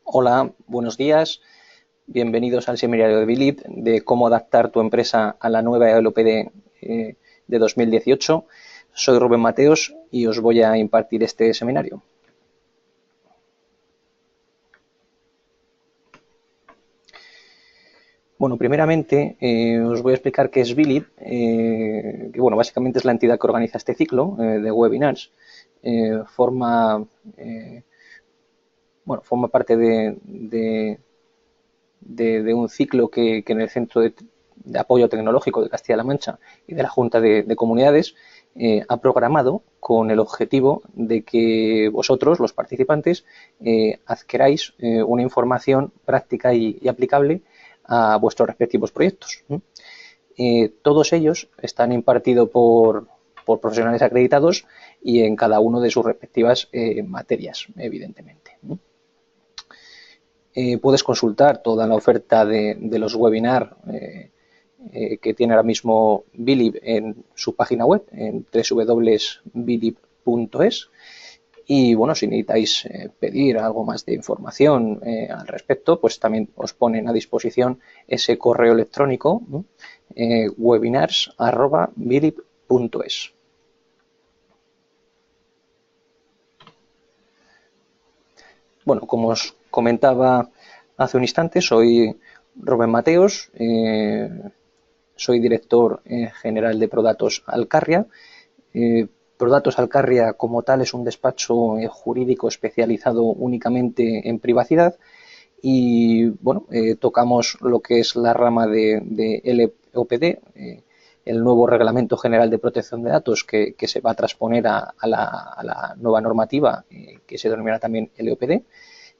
Hola, buenos días. Bienvenidos al seminario de Bilib de cómo adaptar tu empresa a la nueva LOPD de 2018. Soy Rubén Mateos y os voy a impartir este seminario. Bueno, primeramente os voy a explicar qué es Bilib, que bueno, básicamente es la entidad que organiza este ciclo de webinars. Forma parte de un ciclo que en el Centro de Apoyo Tecnológico de Castilla-La Mancha y de la Junta de Comunidades ha programado con el objetivo de que vosotros, los participantes, adquiráis una información práctica y aplicable a vuestros respectivos proyectos. Todos ellos están impartidos por profesionales acreditados y en cada uno de sus respectivas materias, evidentemente. Puedes consultar toda la oferta de los webinars que tiene ahora mismo Bilib en su página web, en www.bilib.es. Y bueno, si necesitáis pedir algo más de información al respecto, pues también os ponen a disposición ese correo electrónico webinars@bilib.es. Bueno, como os comentaba hace un instante, soy Rubén Mateos, soy director general de Prodatos Alcarria. Prodatos Alcarria como tal es un despacho jurídico especializado únicamente en privacidad y bueno, tocamos lo que es la rama de LOPD, el nuevo Reglamento General de Protección de Datos que se va a transponer a la nueva normativa que se denominará también LOPD.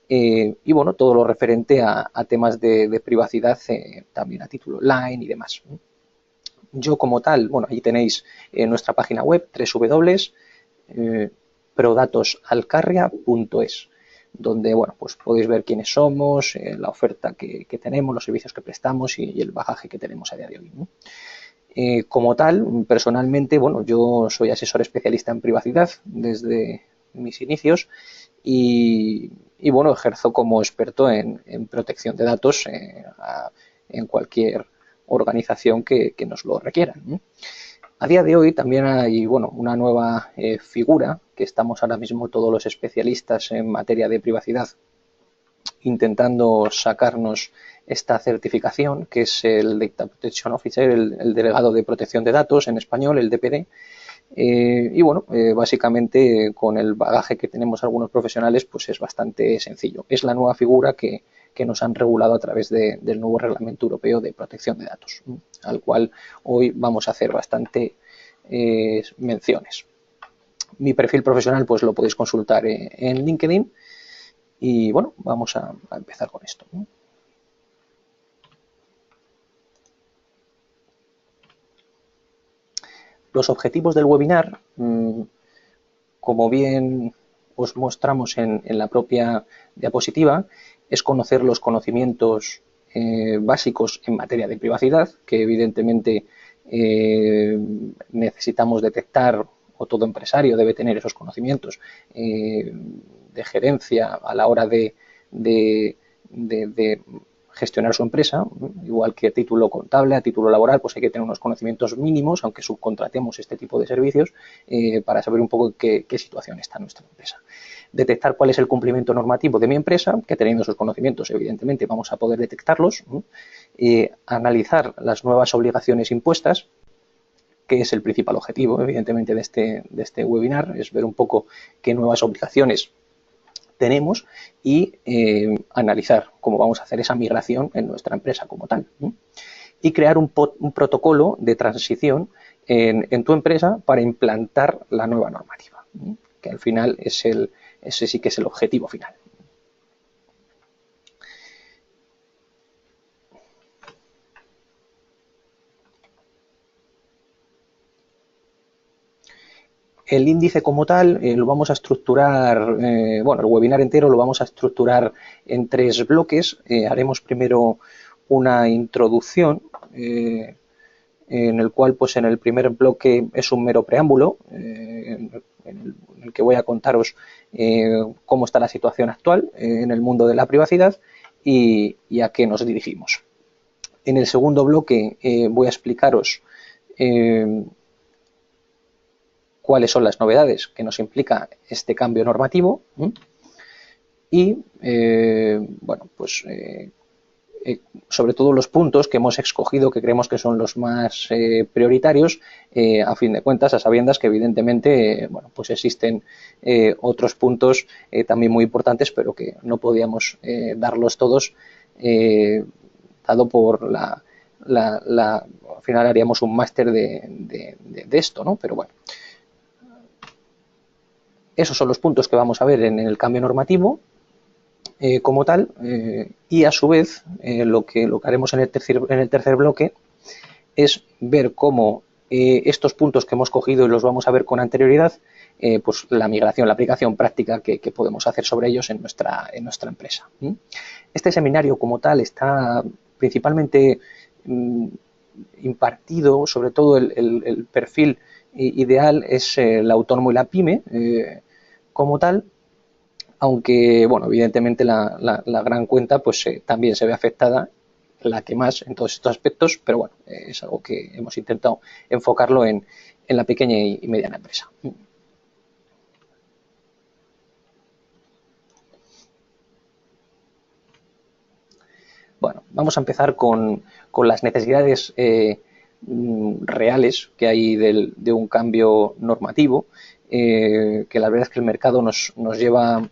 Y bueno, todo lo referente a temas de privacidad también a título online y demás. Yo como tal, bueno, ahí tenéis nuestra página web www.prodatosalcarria.es, donde bueno, pues podéis ver quiénes somos, la oferta que tenemos, los servicios que prestamos y el bagaje que tenemos a día de hoy, ¿no? Como tal, personalmente, bueno, yo soy asesor especialista en privacidad desde mis inicios y bueno, ejerzo como experto en protección de datos en cualquier organización que nos lo requiera, ¿no? A día de hoy también hay bueno, una nueva figura que estamos ahora mismo todos los especialistas en materia de privacidad intentando sacarnos esta certificación, que es el Data Protection Officer, el delegado de protección de datos en español, el DPD. Y bueno, básicamente con el bagaje que tenemos algunos profesionales, pues es bastante sencillo. Es la nueva figura que nos han regulado a través del nuevo Reglamento Europeo de Protección de Datos, al cual hoy vamos a hacer bastante menciones. Mi perfil profesional pues lo podéis consultar en LinkedIn y bueno, vamos a empezar con esto, ¿no? Los objetivos del webinar, como bien os mostramos en la propia diapositiva, es conocer los conocimientos básicos en materia de privacidad, que evidentemente necesitamos detectar, o todo empresario debe tener esos conocimientos de gerencia a la hora de gestionar su empresa, igual que a título contable, a título laboral, pues hay que tener unos conocimientos mínimos, aunque subcontratemos este tipo de servicios, para saber un poco en qué situación está nuestra empresa. Detectar cuál es el cumplimiento normativo de mi empresa, que teniendo esos conocimientos, evidentemente, vamos a poder detectarlos. Analizar las nuevas obligaciones impuestas, que es el principal objetivo, evidentemente, de este webinar, es ver un poco qué nuevas obligaciones tenemos y analizar cómo vamos a hacer esa migración en nuestra empresa como tal. Y crear un protocolo de transición en tu empresa para implantar la nueva normativa, que al final ese sí que es el objetivo final. El índice como tal lo vamos a estructurar, bueno, el webinar entero lo vamos a estructurar en 3 bloques. Haremos primero una introducción en el cual, pues en el primer bloque es un mero preámbulo, en el que voy a contaros cómo está la situación actual en el mundo de la privacidad y a qué nos dirigimos. En el segundo bloque voy a explicaros cuáles son las novedades que nos implica este cambio normativo y, bueno, pues sobre todo los puntos que hemos escogido que creemos que son los más prioritarios, a fin de cuentas, a sabiendas que evidentemente bueno, pues existen otros puntos también muy importantes, pero que no podíamos darlos todos, dado por al final haríamos un máster de esto, ¿no? Pero bueno, esos son los puntos que vamos a ver en el cambio normativo como tal, y a su vez lo que haremos en el tercer bloque es ver cómo estos puntos que hemos cogido y los vamos a ver con anterioridad, pues la migración, la aplicación práctica que podemos hacer sobre ellos en nuestra empresa. Este seminario como tal está principalmente impartido, sobre todo el perfil ideal es el autónomo y la pyme como tal, aunque, bueno, evidentemente la gran cuenta pues también se ve afectada, la que más en todos estos aspectos, pero bueno, es algo que hemos intentado enfocarlo en la pequeña y mediana empresa. Bueno, vamos a empezar con las necesidades reales que hay de un cambio normativo, que la verdad es que el mercado nos lleva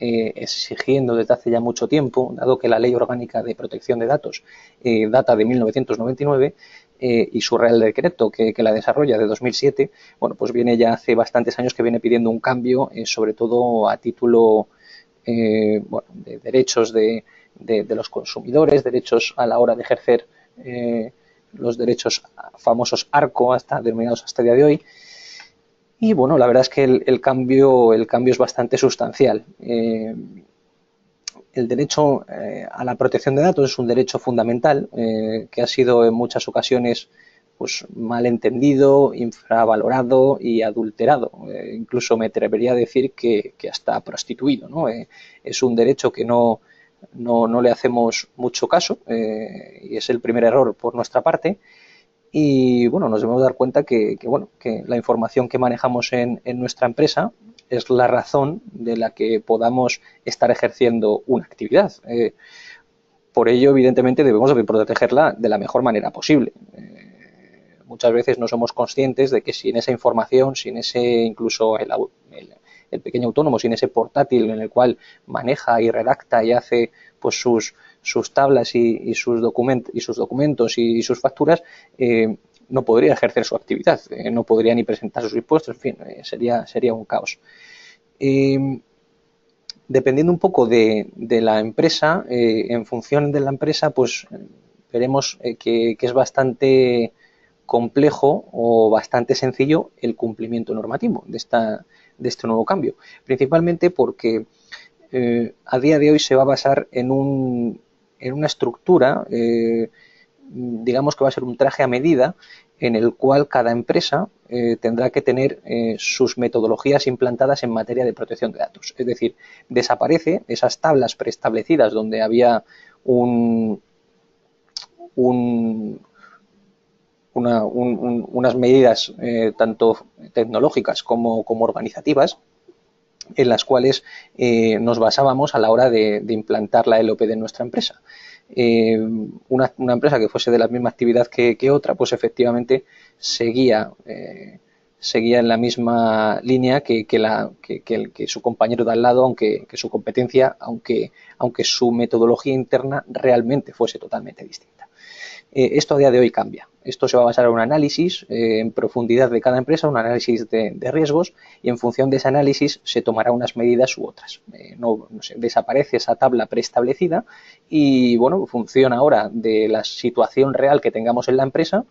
exigiendo desde hace ya mucho tiempo, dado que la Ley Orgánica de Protección de Datos data de 1999 y su Real Decreto que la desarrolla de 2007, bueno, pues viene ya hace bastantes años que viene pidiendo un cambio, sobre todo a título bueno, de derechos de los consumidores, derechos a la hora de ejercer los derechos famosos ARCO, denominados hasta el día de hoy. Y bueno, la verdad es que el cambio es bastante sustancial. El derecho a la protección de datos es un derecho fundamental que ha sido en muchas ocasiones pues mal entendido, infravalorado y adulterado. Incluso me atrevería a decir que hasta prostituido, ¿no? Es un derecho que no le hacemos mucho caso y es el primer error por nuestra parte. Y bueno, nos debemos dar cuenta que la información que manejamos en nuestra empresa es la razón de la que podamos estar ejerciendo una actividad. Por ello, evidentemente, debemos de protegerla de la mejor manera posible. Muchas veces no somos conscientes de que sin esa información, sin ese incluso el pequeño autónomo, sin ese portátil en el cual maneja y redacta y hace pues sus tablas y sus documentos y sus facturas, no podría ejercer su actividad, no podría ni presentar sus impuestos, en fin, sería un caos. Dependiendo un poco de la empresa, en función de la empresa, pues veremos que es bastante complejo o bastante sencillo el cumplimiento normativo de este nuevo cambio, principalmente porque a día de hoy se va a basar en una estructura, digamos que va a ser un traje a medida en el cual cada empresa tendrá que tener sus metodologías implantadas en materia de protección de datos. Es decir, desaparece esas tablas preestablecidas donde había unas medidas tanto tecnológicas como organizativas, en las cuales nos basábamos a la hora de implantar la LOP de nuestra empresa. Una empresa que fuese de la misma actividad que otra, pues efectivamente seguía en la misma línea que su compañero de al lado, aunque su competencia, aunque su metodología interna realmente fuese totalmente distinta. Esto a día de hoy cambia. Esto se va a basar en un análisis en profundidad de cada empresa, un análisis de riesgos, y en función de ese análisis se tomará unas medidas u otras. No sé, desaparece esa tabla preestablecida y, bueno, funciona ahora de la situación real que tengamos en la empresa,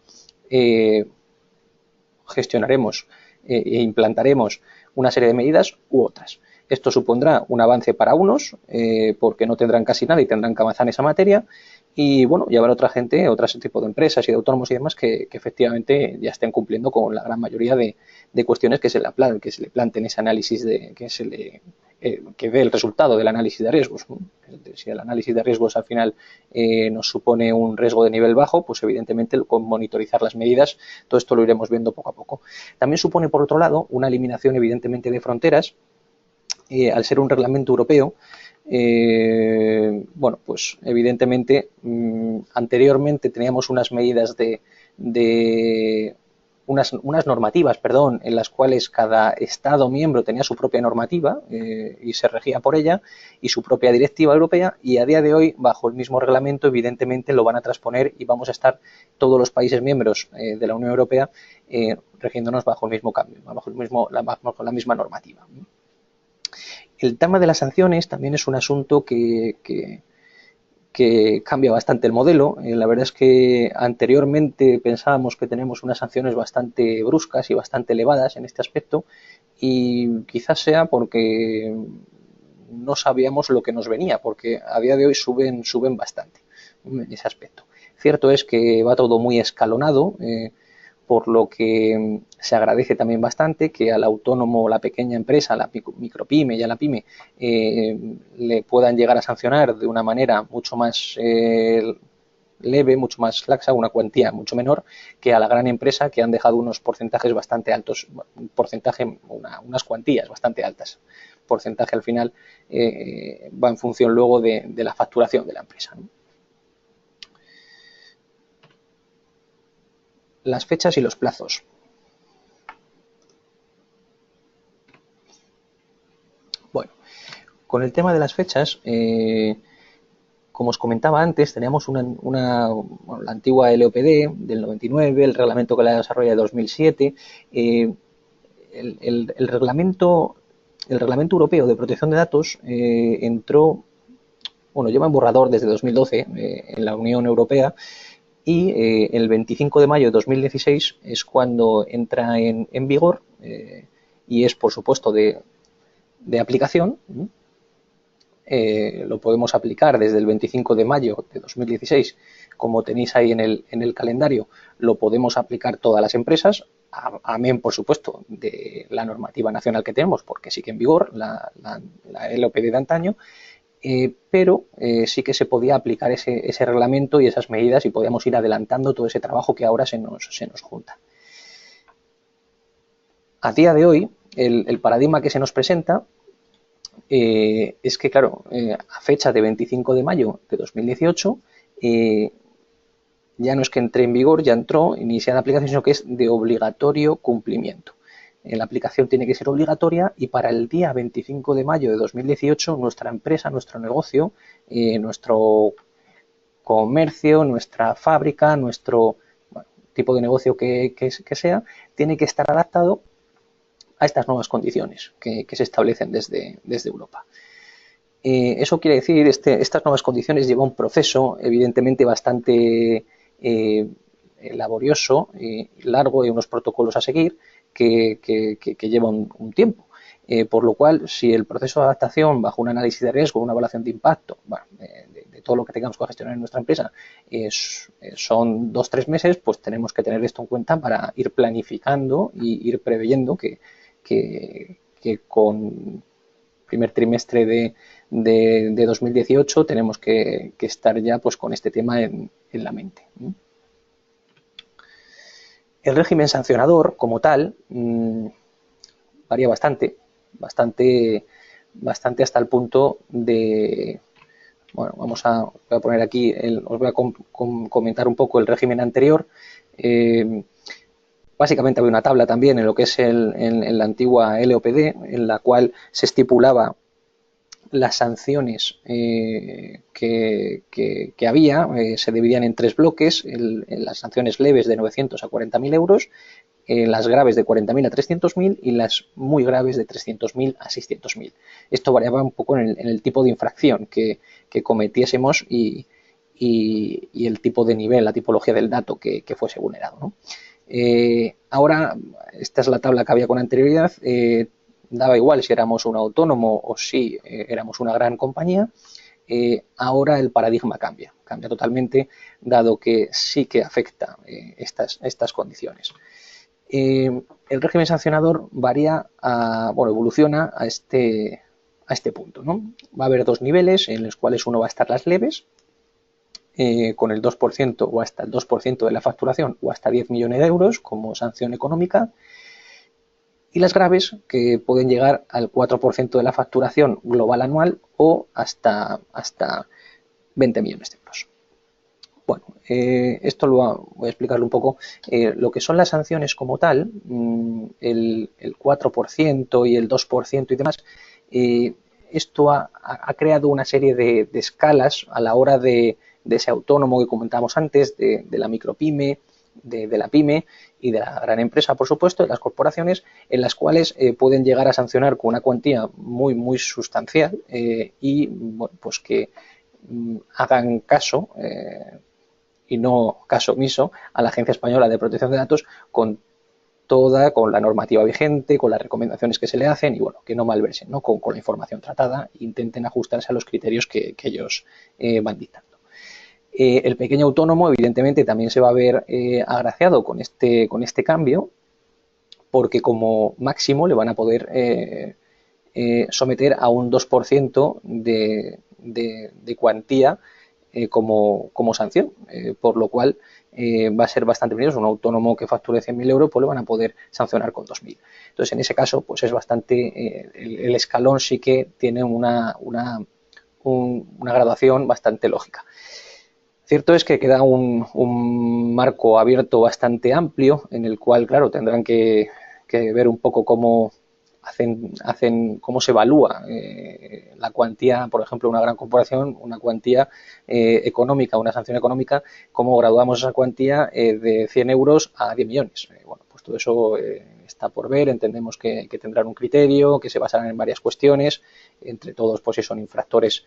gestionaremos e implantaremos una serie de medidas u otras. Esto supondrá un avance para unos porque no tendrán casi nada y tendrán que avanzar en esa materia, Y bueno, ya habrá otra gente, otro tipo de empresas y de autónomos y demás que efectivamente ya estén cumpliendo con la gran mayoría de cuestiones que se le planteen ese análisis que dé el resultado del análisis de riesgos. Si el análisis de riesgos al final nos supone un riesgo de nivel bajo, pues evidentemente con monitorizar las medidas, todo esto lo iremos viendo poco a poco. También supone, por otro lado, una eliminación evidentemente de fronteras, al ser un reglamento europeo. Bueno, pues evidentemente anteriormente teníamos unas medidas unas normativas, perdón, en las cuales cada Estado miembro tenía su propia normativa y se regía por ella y su propia directiva europea, y a día de hoy, bajo el mismo reglamento, evidentemente lo van a transponer y vamos a estar todos los países miembros de la Unión Europea regiéndonos bajo el mismo cambio, bajo la misma normativa. El tema de las sanciones también es un asunto que cambia bastante el modelo. La verdad es que anteriormente pensábamos que tenemos unas sanciones bastante bruscas y bastante elevadas en este aspecto, y quizás sea porque no sabíamos lo que nos venía, porque a día de hoy suben bastante en ese aspecto. Cierto es que va todo muy escalonado, por lo que se agradece también bastante que al autónomo, la pequeña empresa, la micropyme y a la pyme le puedan llegar a sancionar de una manera mucho más leve, mucho más laxa, una cuantía mucho menor que a la gran empresa, que han dejado unos porcentajes bastante altos, unas cuantías bastante altas. El porcentaje al final va en función luego de la facturación de la empresa, ¿no? Las fechas y los plazos. Bueno, con el tema de las fechas, como os comentaba antes, teníamos la antigua LOPD del 99, el reglamento que la desarrolla de 2007, el reglamento europeo de protección de datos entró, bueno, lleva en borrador desde 2012 en la Unión Europea, y el 25 de mayo de 2016 es cuando entra en vigor y es, por supuesto, de aplicación. Lo podemos aplicar desde el 25 de mayo de 2016, como tenéis ahí en el calendario, lo podemos aplicar todas las empresas, amén, por supuesto, de la normativa nacional que tenemos, porque sigue en vigor la LOPD de antaño, pero sí que se podía aplicar ese reglamento y esas medidas, y podíamos ir adelantando todo ese trabajo que ahora se nos junta. A día de hoy, el paradigma que se nos presenta es que, claro, a fecha de 25 de mayo de 2018, ya no es que entre en vigor, ya entró, iniciada aplicación, sino que es de obligatorio cumplimiento. La aplicación tiene que ser obligatoria, y para el día 25 de mayo de 2018 nuestra empresa, nuestro negocio, nuestro comercio, nuestra fábrica, nuestro tipo de negocio que sea, tiene que estar adaptado a estas nuevas condiciones que se establecen desde Europa. Eso quiere decir, estas nuevas condiciones lleva un proceso evidentemente bastante laborioso y largo, y unos protocolos a seguir que lleva un tiempo. Por lo cual, si el proceso de adaptación bajo un análisis de riesgo, una evaluación de impacto, de todo lo que tengamos que gestionar en nuestra empresa, son 2-3 meses, pues tenemos que tener esto en cuenta para ir planificando y ir preveyendo que con primer trimestre de 2018 tenemos que estar ya pues con este tema en la mente. El régimen sancionador como tal varía bastante hasta el punto de, bueno, voy a poner aquí, os voy a comentar un poco el régimen anterior. Básicamente había una tabla también en lo que es en la antigua LOPD, en la cual se estipulaba las sanciones que había. Se dividían en 3 bloques: las sanciones leves de 900 a 40.000 euros, las graves de 40.000 a 300.000 y las muy graves de 300.000 a 600.000. Esto variaba un poco en el tipo de infracción que cometiésemos y el tipo de nivel, la tipología del dato que fuese vulnerado, ¿no? Ahora, esta es la tabla que había con anterioridad. Daba igual si éramos un autónomo o si éramos una gran compañía. ahora el paradigma cambia totalmente, dado que sí que afecta estas condiciones. El régimen sancionador evoluciona a este punto, ¿no? Va a haber dos niveles en los cuales uno va a estar las leves, con el 2% o hasta el 2% de la facturación o hasta 10 millones de euros como sanción económica, y las graves, que pueden llegar al 4% de la facturación global anual o hasta 20 millones de euros. Bueno, esto voy a explicarlo un poco. Lo que son las sanciones como tal, el 4% y el 2% y demás, esto ha creado una serie de escalas a la hora de ese autónomo que comentábamos antes, de la micropyme, de la pyme y de la gran empresa, por supuesto, de las corporaciones, en las cuales pueden llegar a sancionar con una cuantía muy, muy sustancial y bueno, pues que hagan caso y no caso omiso a la Agencia Española de Protección de Datos con la normativa vigente, con las recomendaciones que se le hacen y bueno, que no malversen, ¿no? Con la información tratada, intenten ajustarse a los criterios que ellos van dictando. El pequeño autónomo, evidentemente, también se va a ver agraciado con este cambio, porque como máximo le van a poder someter a un 2% de cuantía como sanción, por lo cual va a ser bastante peligroso. Un autónomo que facture 100.000 euros, pues le van a poder sancionar con 2.000. Entonces, en ese caso, pues es bastante, el escalón sí que tiene una graduación bastante lógica. Cierto es que queda un marco abierto bastante amplio en el cual, claro, tendrán que ver un poco cómo cómo se evalúa la cuantía, por ejemplo, una gran corporación, una cuantía económica, una sanción económica, cómo graduamos esa cuantía de 100 euros a 10 millones. Bueno, pues todo eso está por ver, entendemos que tendrán un criterio, que se basarán en varias cuestiones, entre todos, pues si son infractores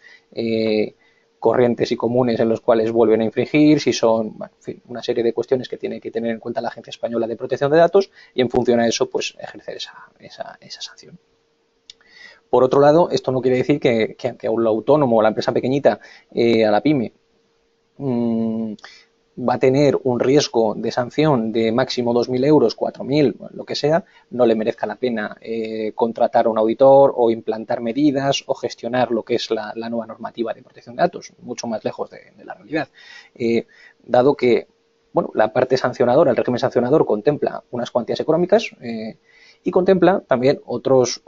corrientes y comunes en los cuales vuelven a infringir, si son, bueno, en fin, una serie de cuestiones que tiene que tener en cuenta la Agencia Española de Protección de Datos y en función a eso, pues ejercer esa sanción. Por otro lado, esto no quiere decir que aunque a un autónomo o la empresa pequeñita, a la pyme, va a tener un riesgo de sanción de máximo 2.000 euros, 4.000, lo que sea, no le merezca la pena contratar a un auditor o implantar medidas o gestionar lo que es la nueva normativa de protección de datos, mucho más lejos de la realidad. Dado que bueno, la parte sancionadora, el régimen sancionador, contempla unas cuantías económicas y contempla también otros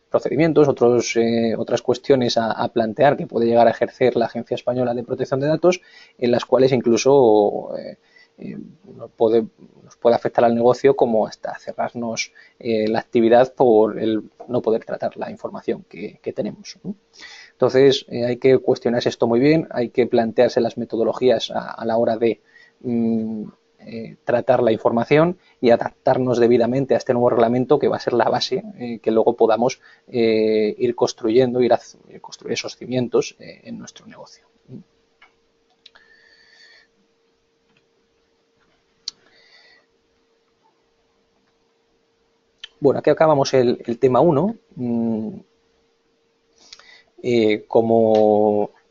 procedimientos, otras cuestiones a plantear que puede llegar a ejercer la Agencia Española de Protección de Datos, en las cuales incluso nos puede afectar al negocio, como hasta cerrarnos la actividad por el no poder tratar la información que tenemos, ¿no? Entonces hay que cuestionarse esto muy bien, hay que plantearse las metodologías a la hora de tratar la información y adaptarnos debidamente a este nuevo reglamento, que va a ser la base que luego podamos ir construyendo, construir esos cimientos en nuestro negocio. Bueno, aquí acabamos el tema 1.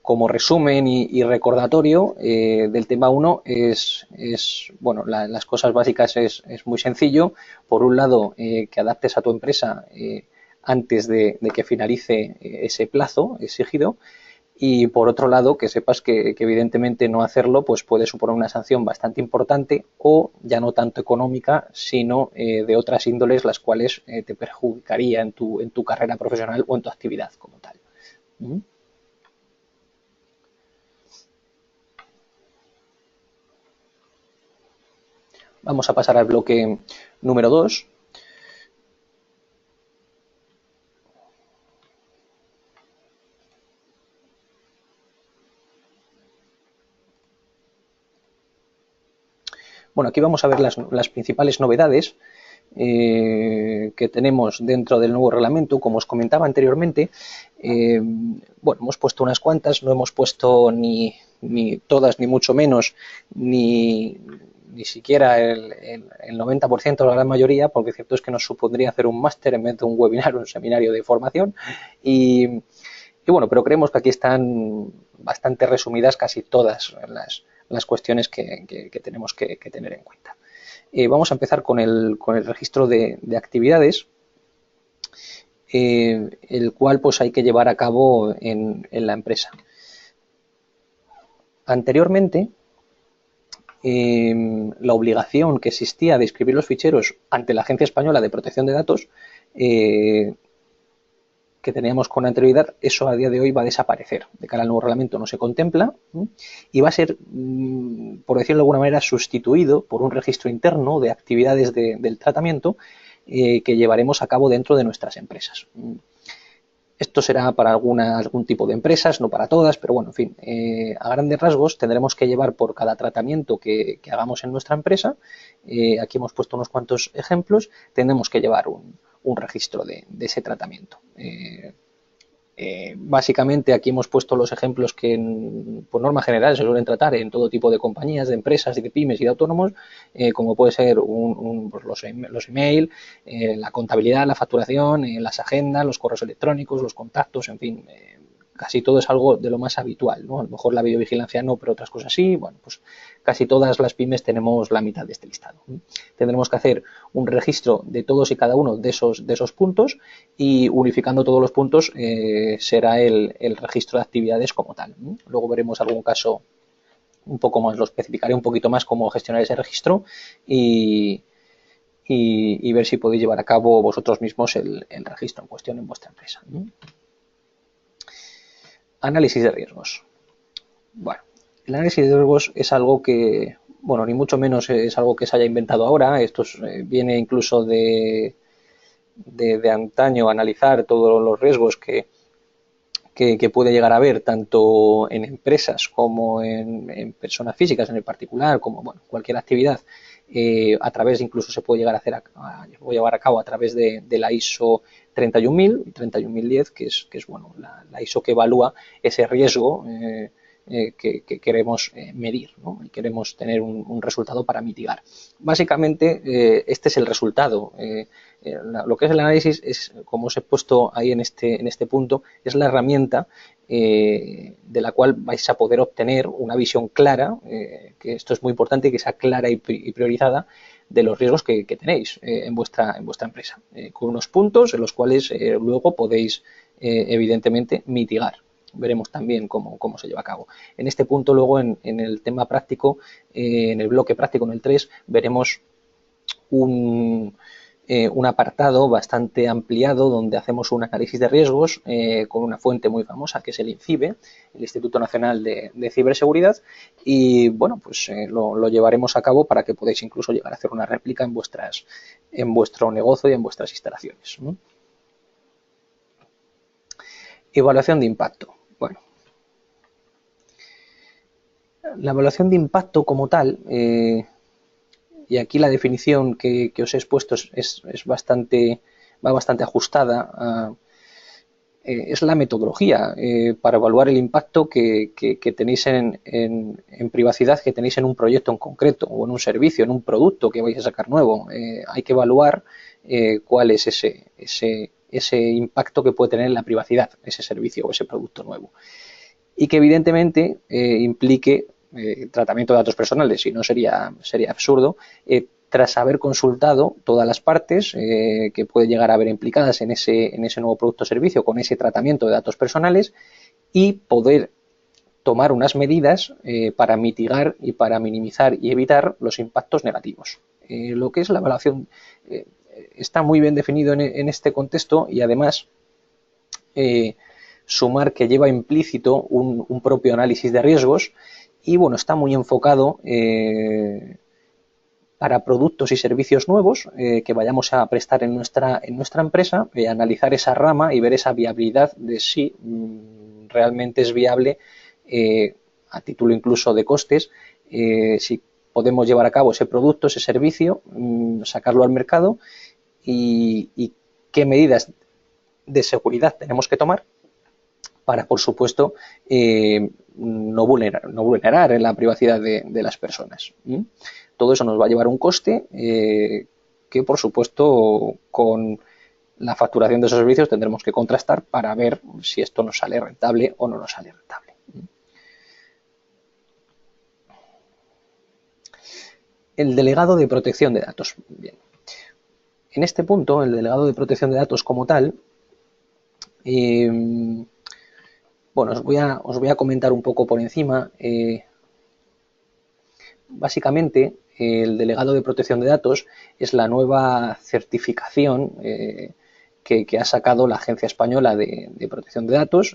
Como resumen y recordatorio del tema 1 bueno, las cosas básicas es muy sencillo. Por un lado, que adaptes a tu empresa antes de que finalice ese plazo exigido, y por otro lado, que sepas que evidentemente no hacerlo pues puede suponer una sanción bastante importante, o ya no tanto económica, sino de otras índoles, las cuales te perjudicaría en tu carrera profesional o en tu actividad como tal. Vamos a pasar al bloque número 2. Bueno, aquí vamos a ver las principales novedades que tenemos dentro del nuevo reglamento. Como os comentaba anteriormente, bueno, hemos puesto unas cuantas, no hemos puesto ni todas, ni mucho menos, ni siquiera el 90%, la gran mayoría, porque cierto es que nos supondría hacer un máster en vez de un webinar, un seminario de formación, y bueno, pero creemos que aquí están bastante resumidas casi todas las cuestiones que tenemos que tener en cuenta. Vamos a empezar con el registro de actividades, el cual pues hay que llevar a cabo en la empresa. Anteriormente, la obligación que existía de inscribir los ficheros ante la Agencia Española de Protección de Datos, que teníamos con anterioridad, eso a día de hoy va a desaparecer. De cara al nuevo reglamento no se contempla, y va a ser, por decirlo de alguna manera, sustituido por un registro interno de actividades del tratamiento que llevaremos a cabo dentro de nuestras empresas. Esto será para algún tipo de empresas, no para todas, pero bueno, en fin, a grandes rasgos tendremos que llevar por cada tratamiento que hagamos en nuestra empresa, aquí hemos puesto unos cuantos ejemplos, tendremos que llevar un registro de ese tratamiento. Básicamente aquí hemos puesto los ejemplos que por norma general se suelen tratar en todo tipo de compañías, de empresas y de pymes y de autónomos, como puede ser pues los email, la contabilidad, la facturación, las agendas, los correos electrónicos, los contactos, en fin, casi todo es algo de lo más habitual, ¿no? A lo mejor la videovigilancia no, pero otras cosas sí. Bueno, pues casi todas las pymes tenemos la mitad de este listado. Tendremos que hacer un registro de todos y cada uno de esos puntos, y unificando todos los puntos será el registro de actividades como tal. Luego veremos algún caso un poco más, lo especificaré un poquito más cómo gestionar ese registro y ver si podéis llevar a cabo vosotros mismos el registro en cuestión en vuestra empresa. Análisis de riesgos. Bueno, el análisis de riesgos es algo que, bueno, ni mucho menos es algo que se haya inventado ahora. Esto viene incluso de antaño, analizar todos los riesgos que puede llegar a haber tanto en empresas como en personas físicas, en el particular, como bueno, cualquier actividad. A través, incluso se puede llegar a llevar a cabo a través de la ISO 31000 y 31010, que es bueno, la ISO que evalúa ese riesgo que queremos medir, ¿no? Y queremos tener un resultado para mitigar. Básicamente, este es el resultado. Lo que es el análisis es, como os he puesto ahí en este punto, es la herramienta de la cual vais a poder obtener una visión clara, que esto es muy importante, que sea clara y priorizada, de los riesgos que tenéis en vuestra empresa, con unos puntos en los cuales luego podéis evidentemente mitigar. Veremos también cómo se lleva a cabo. En este punto, luego, en el tema práctico, en el bloque práctico, en el 3, veremos un apartado bastante ampliado donde hacemos un análisis de riesgos con una fuente muy famosa que es el INCIBE, el Instituto Nacional de Ciberseguridad, y bueno, pues lo llevaremos a cabo para que podáis incluso llegar a hacer una réplica en vuestro negocio y en vuestras instalaciones, ¿no? Evaluación de impacto. Bueno, la evaluación de impacto como tal, y aquí la definición que os he expuesto va bastante ajustada es la metodología para evaluar el impacto que tenéis en privacidad, que tenéis en un proyecto en concreto, o en un servicio, en un producto que vais a sacar nuevo. Hay que evaluar cuál es ese impacto que puede tener en la privacidad, ese servicio o ese producto nuevo. Y que evidentemente implique tratamiento de datos personales, si no sería absurdo, tras haber consultado todas las partes que puede llegar a haber implicadas en ese nuevo producto o servicio con ese tratamiento de datos personales, y poder tomar unas medidas para mitigar y para minimizar y evitar los impactos negativos. Lo que es la evaluación está muy bien definido en este contexto, y además sumar que lleva implícito un propio análisis de riesgos, y bueno, está muy enfocado para productos y servicios nuevos que vayamos a prestar en nuestra empresa, analizar esa rama y ver esa viabilidad de si realmente es viable a título incluso de costes, si podemos llevar a cabo ese producto, ese servicio, sacarlo al mercado, y qué medidas de seguridad tenemos que tomar para, por supuesto, no vulnerar la privacidad de las personas. Todo eso nos va a llevar un coste que, por supuesto, con la facturación de esos servicios tendremos que contrastar para ver si esto nos sale rentable o no nos sale rentable. El delegado de protección de datos. Bien. En este punto, el delegado de protección de datos como tal, bueno, os voy a comentar un poco por encima. Básicamente, el delegado de protección de datos es la nueva certificación que ha sacado la Agencia Española de Protección de Datos,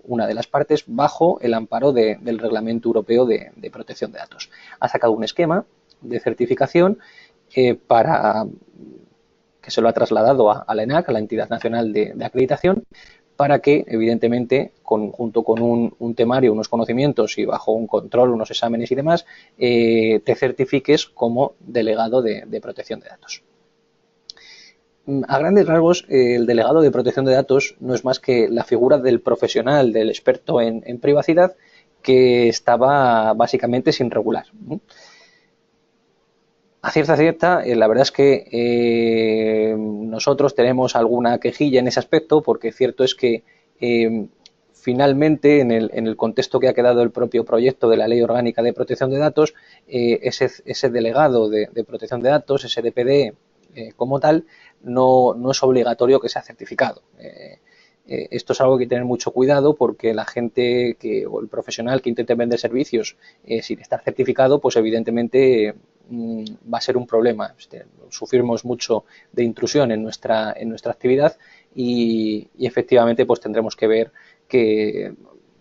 una de las partes, bajo el amparo del Reglamento Europeo de Protección de Datos. Ha sacado un esquema de certificación para que se lo ha trasladado a la ENAC, a la Entidad Nacional de Acreditación, para que, evidentemente, junto con un temario, unos conocimientos y bajo un control, unos exámenes y demás, te certifiques como delegado de protección de datos. A grandes rasgos, el delegado de protección de datos no es más que la figura del profesional, del experto en privacidad, que estaba básicamente sin regular. A cierta, la verdad es que nosotros tenemos alguna quejilla en ese aspecto, porque cierto es que finalmente, en el contexto que ha quedado el propio proyecto de la Ley Orgánica de Protección de Datos, ese delegado de protección de datos, ese DPD como tal, no es obligatorio que sea certificado. Esto es algo que hay que tener mucho cuidado, porque la gente o el profesional que intente vender servicios sin estar certificado, pues evidentemente va a ser un problema. Sufrimos mucho de intrusión en nuestra actividad y efectivamente pues tendremos que ver que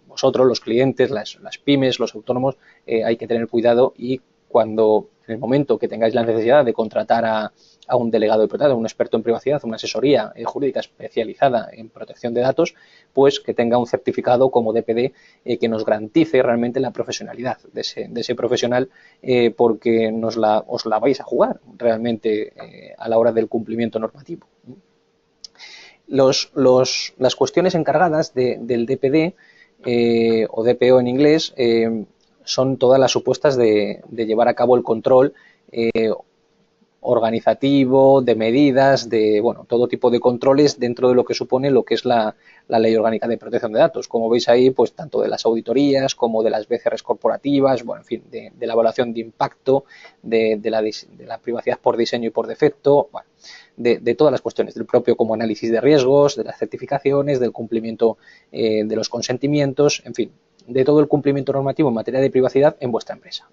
vosotros, los clientes, las pymes, los autónomos, hay que tener cuidado, y en el momento que tengáis la necesidad de contratar a un delegado de protección, a un experto en privacidad, una asesoría jurídica especializada en protección de datos, pues que tenga un certificado como DPD que nos garantice realmente la profesionalidad de ese profesional, porque os la vais a jugar realmente a la hora del cumplimiento normativo. Las cuestiones encargadas del DPD o DPO en inglés son todas las supuestas de llevar a cabo el control organizativo, de medidas, de todo tipo de controles dentro de lo que supone lo que es la Ley Orgánica de Protección de Datos. Como veis ahí, pues tanto de las auditorías como de las BCRs corporativas, en fin, de la evaluación de impacto, de la privacidad por diseño y por defecto, de todas las cuestiones, del propio como análisis de riesgos, de las certificaciones, del cumplimiento de los consentimientos, en fin, de todo el cumplimiento normativo en materia de privacidad en vuestra empresa.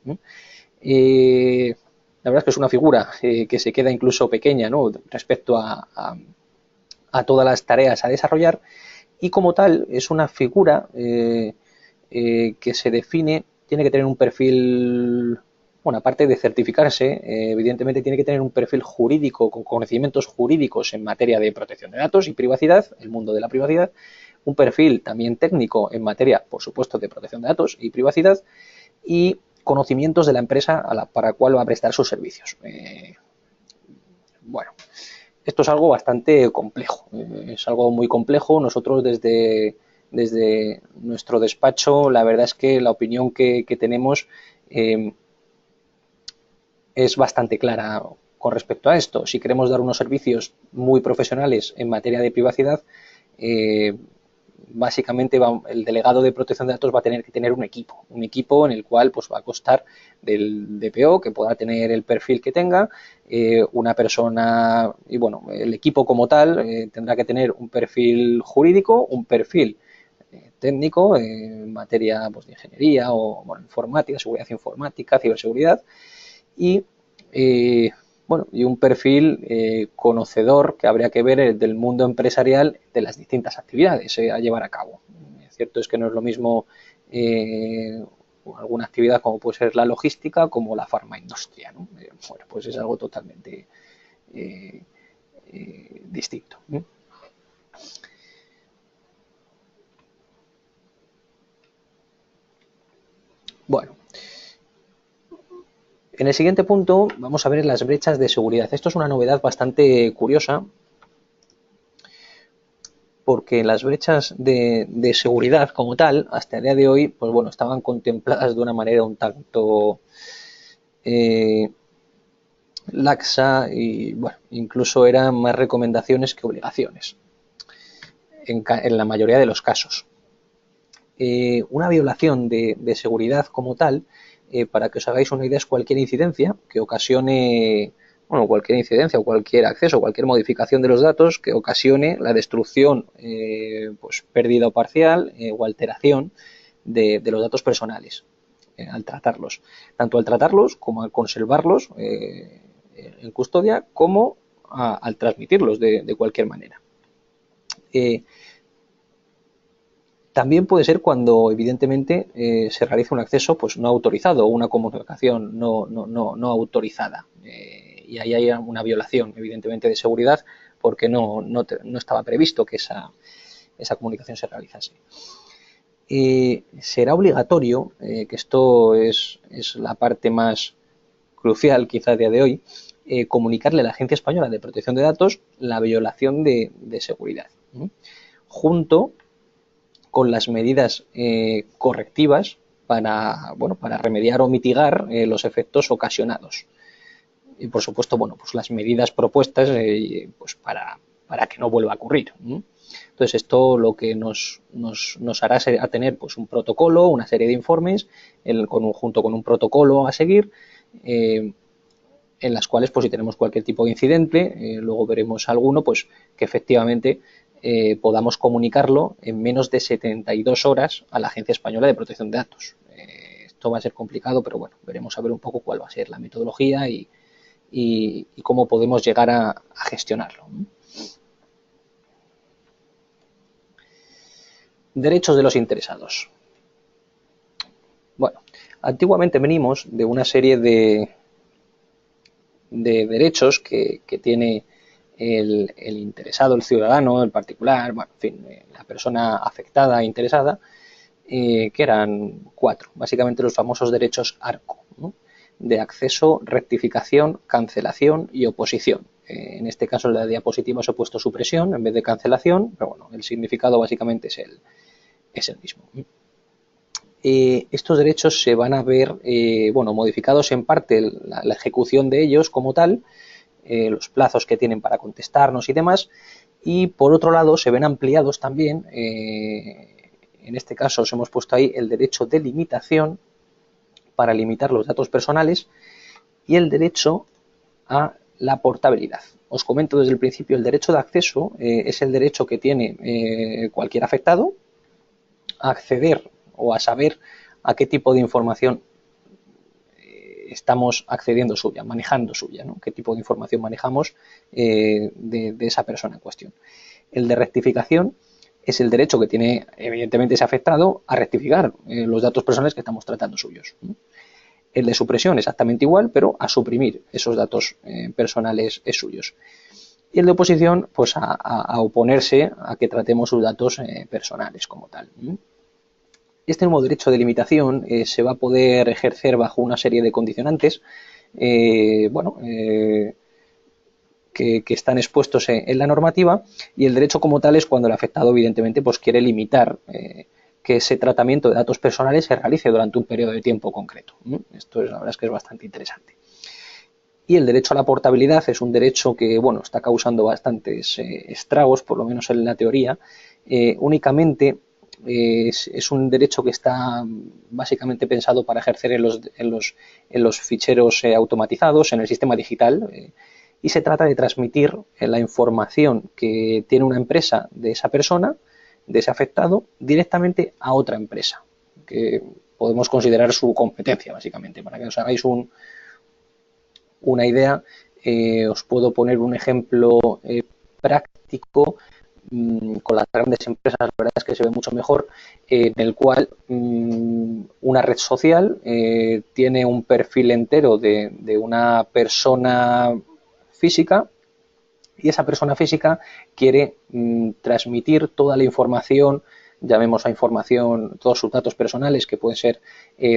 La verdad es que es una figura que se queda incluso pequeña, ¿no?, respecto a todas las tareas a desarrollar, y como tal es una figura que se define, tiene que tener un perfil, aparte de certificarse, evidentemente tiene que tener un perfil jurídico, con conocimientos jurídicos en materia de protección de datos y privacidad, el mundo de la privacidad, un perfil también técnico en materia, por supuesto, de protección de datos y privacidad, y conocimientos de la empresa para la cual va a prestar sus servicios. Esto es algo bastante complejo, es algo muy complejo. Nosotros desde nuestro despacho, la verdad es que la opinión que tenemos es bastante clara con respecto a esto. Si queremos dar unos servicios muy profesionales en materia de privacidad, básicamente el delegado de protección de datos va a tener que tener un equipo en el cual pues va a constar del DPO, que pueda tener el perfil que tenga, una persona, y el equipo como tal tendrá que tener un perfil jurídico, un perfil técnico en materia pues de ingeniería o informática, seguridad informática, ciberseguridad, y y un perfil conocedor que habría que ver del mundo empresarial, de las distintas actividades a llevar a cabo. Cierto es que no es lo mismo alguna actividad como puede ser la logística como la farmaindustria, ¿no? Pues es algo totalmente distinto. En el siguiente punto vamos a ver las brechas de seguridad. Esto es una novedad bastante curiosa, porque las brechas de seguridad como tal, hasta el día de hoy, pues estaban contempladas de una manera un tanto laxa y, bueno, incluso eran más recomendaciones que obligaciones en la mayoría de los casos. Una violación de seguridad como tal, para que os hagáis una idea, es cualquier incidencia que ocasione, bueno, cualquier incidencia o cualquier acceso, cualquier modificación de los datos que ocasione la destrucción, pues pérdida o parcial o alteración de los datos personales al tratarlos. Tanto al tratarlos como al conservarlos en custodia, como al transmitirlos de cualquier manera. También puede ser cuando, evidentemente, se realiza un acceso pues, no autorizado o una comunicación no autorizada. Y ahí hay una violación, evidentemente, de seguridad porque no estaba previsto que esa comunicación se realizase. Será obligatorio, que esto es la parte más crucial quizá a día de hoy, comunicarle a la Agencia Española de Protección de Datos la violación de seguridad, ¿no? Junto con las medidas correctivas para, bueno, para remediar o mitigar los efectos ocasionados. Y por supuesto, bueno, pues las medidas propuestas pues para que no vuelva a ocurrir, ¿no? Entonces esto lo que nos hará a tener pues un protocolo, una serie de informes, junto con un protocolo a seguir, en las cuales pues si tenemos cualquier tipo de incidente, luego veremos alguno, pues que efectivamente podamos comunicarlo en menos de 72 horas a la Agencia Española de Protección de Datos. Esto va a ser complicado, pero bueno, veremos a ver un poco cuál va a ser la metodología y cómo podemos llegar a gestionarlo. Derechos de los interesados. Bueno, antiguamente venimos de una serie de derechos que tiene el interesado, el ciudadano, el particular, bueno, en fin, la persona afectada, interesada, que eran 4, básicamente los famosos derechos ARCO, ¿no? De acceso, rectificación, cancelación y oposición. En este caso en la diapositiva os he puesto supresión en vez de cancelación, pero bueno, el significado básicamente es el mismo. Estos derechos se van a ver bueno, modificados en parte la ejecución de ellos como tal, los plazos que tienen para contestarnos y demás, y por otro lado se ven ampliados también, en este caso os hemos puesto ahí el derecho de limitación para limitar los datos personales y el derecho a la portabilidad. Os comento desde el principio, el derecho de acceso es el derecho que tiene cualquier afectado a acceder o a saber a qué tipo de información estamos accediendo suya, manejando suya, ¿no? Qué tipo de información manejamos de esa persona en cuestión. El de rectificación es el derecho que tiene, evidentemente, ese afectado a rectificar los datos personales que estamos tratando suyos, ¿no? El de supresión exactamente igual, pero a suprimir esos datos personales suyos. Y el de oposición, pues a oponerse a que tratemos sus datos personales como tal. Este nuevo derecho de limitación se va a poder ejercer bajo una serie de condicionantes, bueno, que están expuestos en la normativa, y el derecho como tal es cuando el afectado evidentemente pues quiere limitar que ese tratamiento de datos personales se realice durante un periodo de tiempo concreto. Esto la verdad es que es bastante interesante. Y el derecho a la portabilidad es un derecho que, bueno, está causando bastantes estragos, por lo menos en la teoría. Únicamente es un derecho que está básicamente pensado para ejercer en los ficheros automatizados, en el sistema digital, y se trata de transmitir la información que tiene una empresa de esa persona, de ese afectado, directamente a otra empresa, que podemos considerar su competencia, básicamente. Para que os hagáis una idea, os puedo poner un ejemplo práctico con las grandes empresas. La verdad es que se ve mucho mejor, en el cual una red social tiene un perfil entero de una persona física, y esa persona física quiere transmitir toda la información, llamemos a información, todos sus datos personales, que pueden ser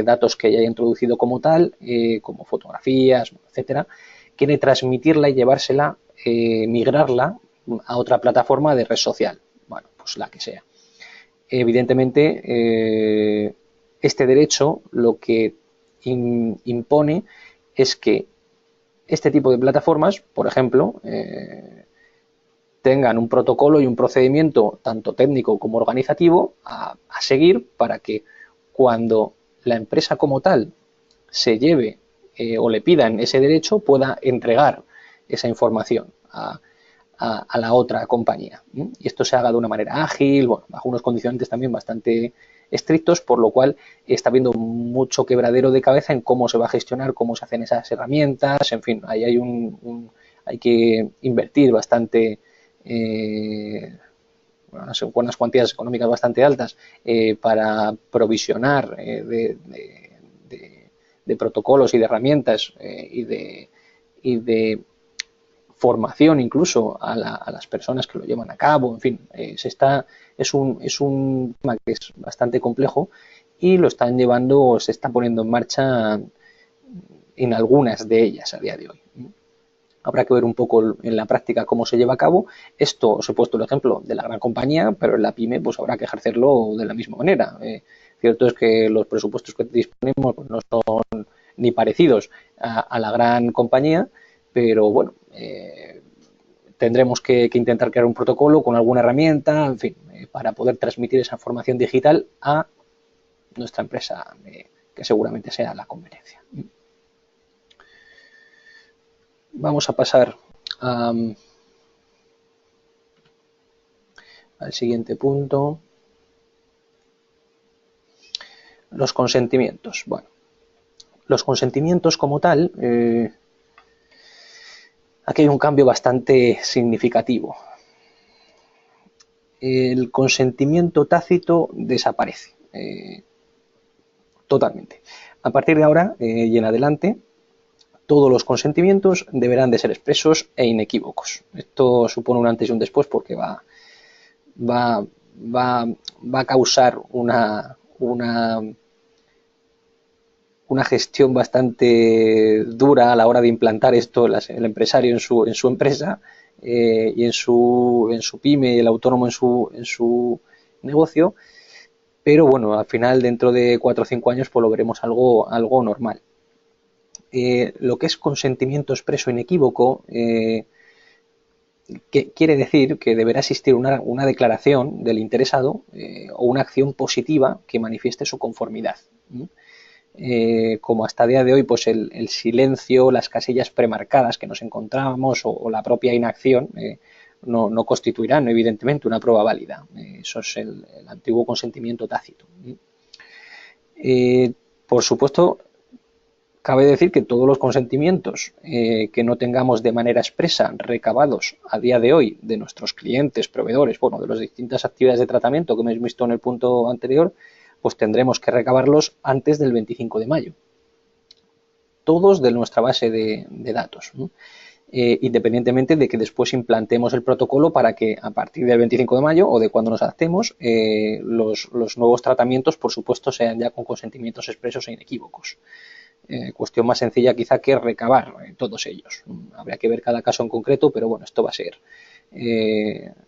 datos que haya introducido como tal, como fotografías, etcétera, quiere transmitirla y llevársela, migrarla a otra plataforma de red social, bueno, pues la que sea. Evidentemente, este derecho lo que impone es que este tipo de plataformas, por ejemplo, tengan un protocolo y un procedimiento tanto técnico como organizativo a seguir para que cuando la empresa como tal se lleve o le pidan ese derecho pueda entregar esa información a la otra compañía. Y esto se haga de una manera ágil, bueno, bajo unos condicionantes también bastante estrictos, por lo cual está habiendo mucho quebradero de cabeza en cómo se va a gestionar, cómo se hacen esas herramientas, en fin, ahí hay que invertir bastante, unas cuantías económicas bastante altas para provisionar de protocolos y de herramientas y de formación incluso a las personas que lo llevan a cabo, en fin, es un tema que es bastante complejo y lo están llevando, se está poniendo en marcha en algunas de ellas a día de hoy. Habrá que ver un poco en la práctica cómo se lleva a cabo. Esto os he puesto el ejemplo de la gran compañía, pero en la pyme pues habrá que ejercerlo de la misma manera. Cierto es que los presupuestos que disponemos pues, no son ni parecidos a la gran compañía, pero bueno, tendremos que intentar crear un protocolo con alguna herramienta, en fin, para poder transmitir esa información digital a nuestra empresa, que seguramente sea la conveniencia. Vamos a pasar al siguiente punto. Los consentimientos. Bueno, los consentimientos como tal, aquí hay un cambio bastante significativo. El consentimiento tácito desaparece totalmente. A partir de ahora y en adelante, todos los consentimientos deberán de ser expresos e inequívocos. Esto supone un antes y un después porque va a causar una gestión bastante dura a la hora de implantar esto el empresario en su empresa y en su pyme y el autónomo en su negocio, pero bueno, al final dentro de 4 o 5 años pues lo veremos algo normal. Lo que es consentimiento expreso inequívoco que quiere decir que deberá existir una declaración del interesado o una acción positiva que manifieste su conformidad. Como hasta día de hoy, pues el silencio, las casillas premarcadas que nos encontrábamos o la propia inacción no constituirán, evidentemente, una prueba válida. Eso es el antiguo consentimiento tácito. Por supuesto, cabe decir que todos los consentimientos que no tengamos de manera expresa recabados a día de hoy de nuestros clientes, proveedores, bueno, de las distintas actividades de tratamiento que hemos visto en el punto anterior, pues tendremos que recabarlos antes del 25 de mayo. Todos de nuestra base de datos, ¿no? Independientemente de que después implantemos el protocolo para que a partir del 25 de mayo o de cuando nos adaptemos, los nuevos tratamientos, por supuesto, sean ya con consentimientos expresos e inequívocos. Cuestión más sencilla quizá que recabar todos ellos. Habría que ver cada caso en concreto, pero bueno, esto va a ser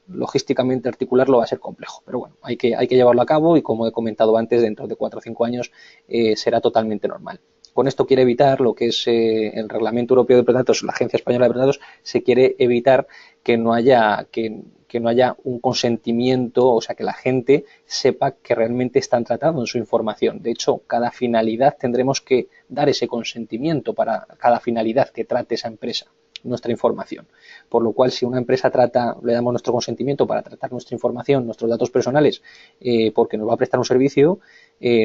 logísticamente articularlo va a ser complejo, pero bueno, hay que llevarlo a cabo y como he comentado antes, dentro de 4 o 5 años será totalmente normal. Con esto quiere evitar lo que es el Reglamento Europeo de Datos, la Agencia Española de Datos, se quiere evitar que no haya un consentimiento, o sea, que la gente sepa que realmente están tratando su información. De hecho, cada finalidad tendremos que dar ese consentimiento para cada finalidad que trate esa empresa nuestra información. Por lo cual, si una empresa le damos nuestro consentimiento para tratar nuestra información, nuestros datos personales, porque nos va a prestar un servicio,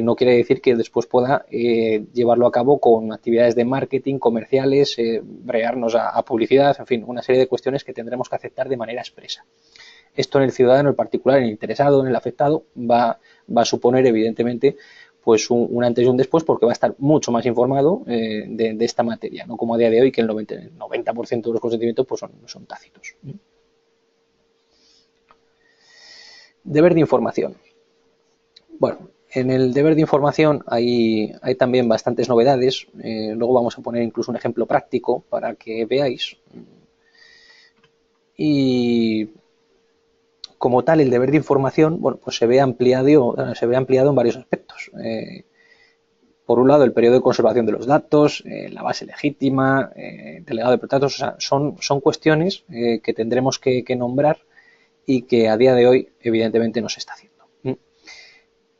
no quiere decir que después pueda llevarlo a cabo con actividades de marketing, comerciales, bregarnos a publicidad, en fin, una serie de cuestiones que tendremos que aceptar de manera expresa. Esto en el ciudadano, en particular, en el interesado, en el afectado, va a suponer, evidentemente, pues un antes y un después, porque va a estar mucho más informado de esta materia, no como a día de hoy, que el 90% de los consentimientos pues son tácitos. Deber de información. Bueno, en el deber de información hay también bastantes novedades. Luego vamos a poner incluso un ejemplo práctico para que veáis. Y como tal, el deber de información, bueno, pues se ve ampliado en varios aspectos. Por un lado, el periodo de conservación de los datos, la base legítima, delegado de datos, o sea, son cuestiones que tendremos que nombrar y que a día de hoy, evidentemente, no se está haciendo.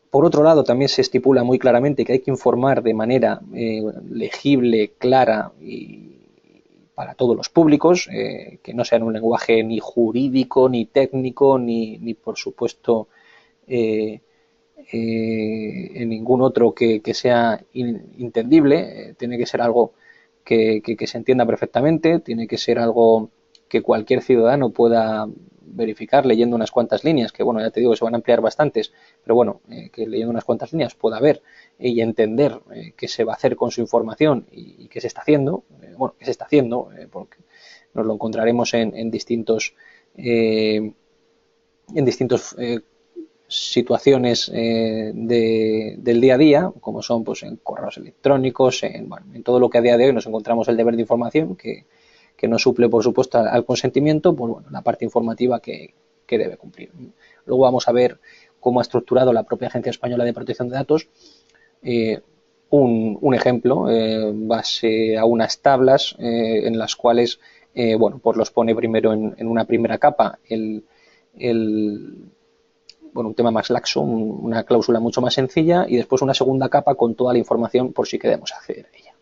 Por otro lado, también se estipula muy claramente que hay que informar de manera legible, clara y para todos los públicos, que no sea en un lenguaje ni jurídico, ni técnico, ni por supuesto, en ningún otro que sea entendible. Tiene que ser algo que se entienda perfectamente, tiene que ser algo que cualquier ciudadano pueda verificar leyendo unas cuantas líneas, que bueno, ya te digo que se van a ampliar bastantes, pero bueno, que leyendo unas cuantas líneas pueda ver y entender qué se va a hacer con su información y qué se está haciendo, bueno, qué se está haciendo, porque nos lo encontraremos en distintos situaciones del día a día, como son pues en correos electrónicos, en todo lo que a día de hoy nos encontramos el deber de información, que no suple, por supuesto, al consentimiento, pues bueno, la parte informativa que debe cumplir. Luego vamos a ver cómo ha estructurado la propia Agencia Española de Protección de Datos un ejemplo base a unas tablas en las cuales bueno, pues los pone primero en una primera capa bueno, un tema más laxo, una cláusula mucho más sencilla, y después una segunda capa con toda la información por si queremos acceder a ella.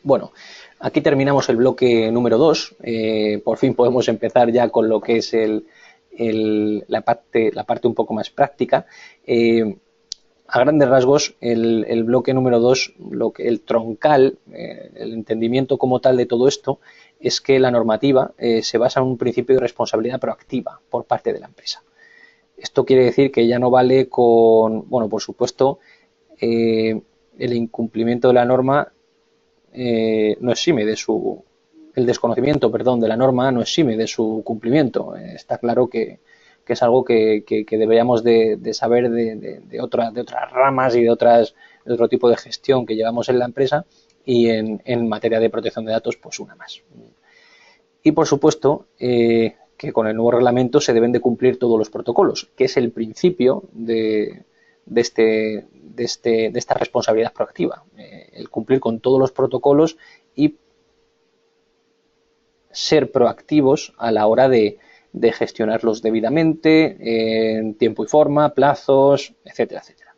Bueno, aquí terminamos el bloque número 2. Por fin podemos empezar ya con lo que es la parte un poco más práctica. A grandes rasgos, el bloque número 2, el troncal, el entendimiento como tal de todo esto, es que la normativa se basa en un principio de responsabilidad proactiva por parte de la empresa. Esto quiere decir que ya no vale con, bueno, por supuesto, el incumplimiento de la norma no exime de el desconocimiento, perdón, de la norma no exime de su cumplimiento. Está claro que es algo que deberíamos de saber de otras ramas y de otro tipo de gestión que llevamos en la empresa, y en materia de protección de datos, pues una más. Y por supuesto que con el nuevo reglamento se deben de cumplir todos los protocolos, que es el principio de esta responsabilidad proactiva, el cumplir con todos los protocolos y ser proactivos a la hora de gestionarlos debidamente, en tiempo y forma, plazos, etcétera, etcétera.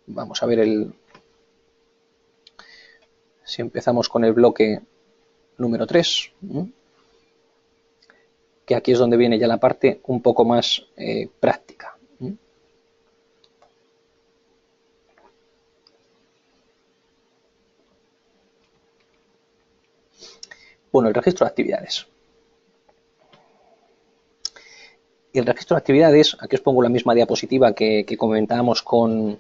Vamos a ver si empezamos con el bloque número 3, que aquí es donde viene ya la parte un poco más práctica. Bueno, el registro de actividades. Y el registro de actividades, aquí os pongo la misma diapositiva que comentábamos con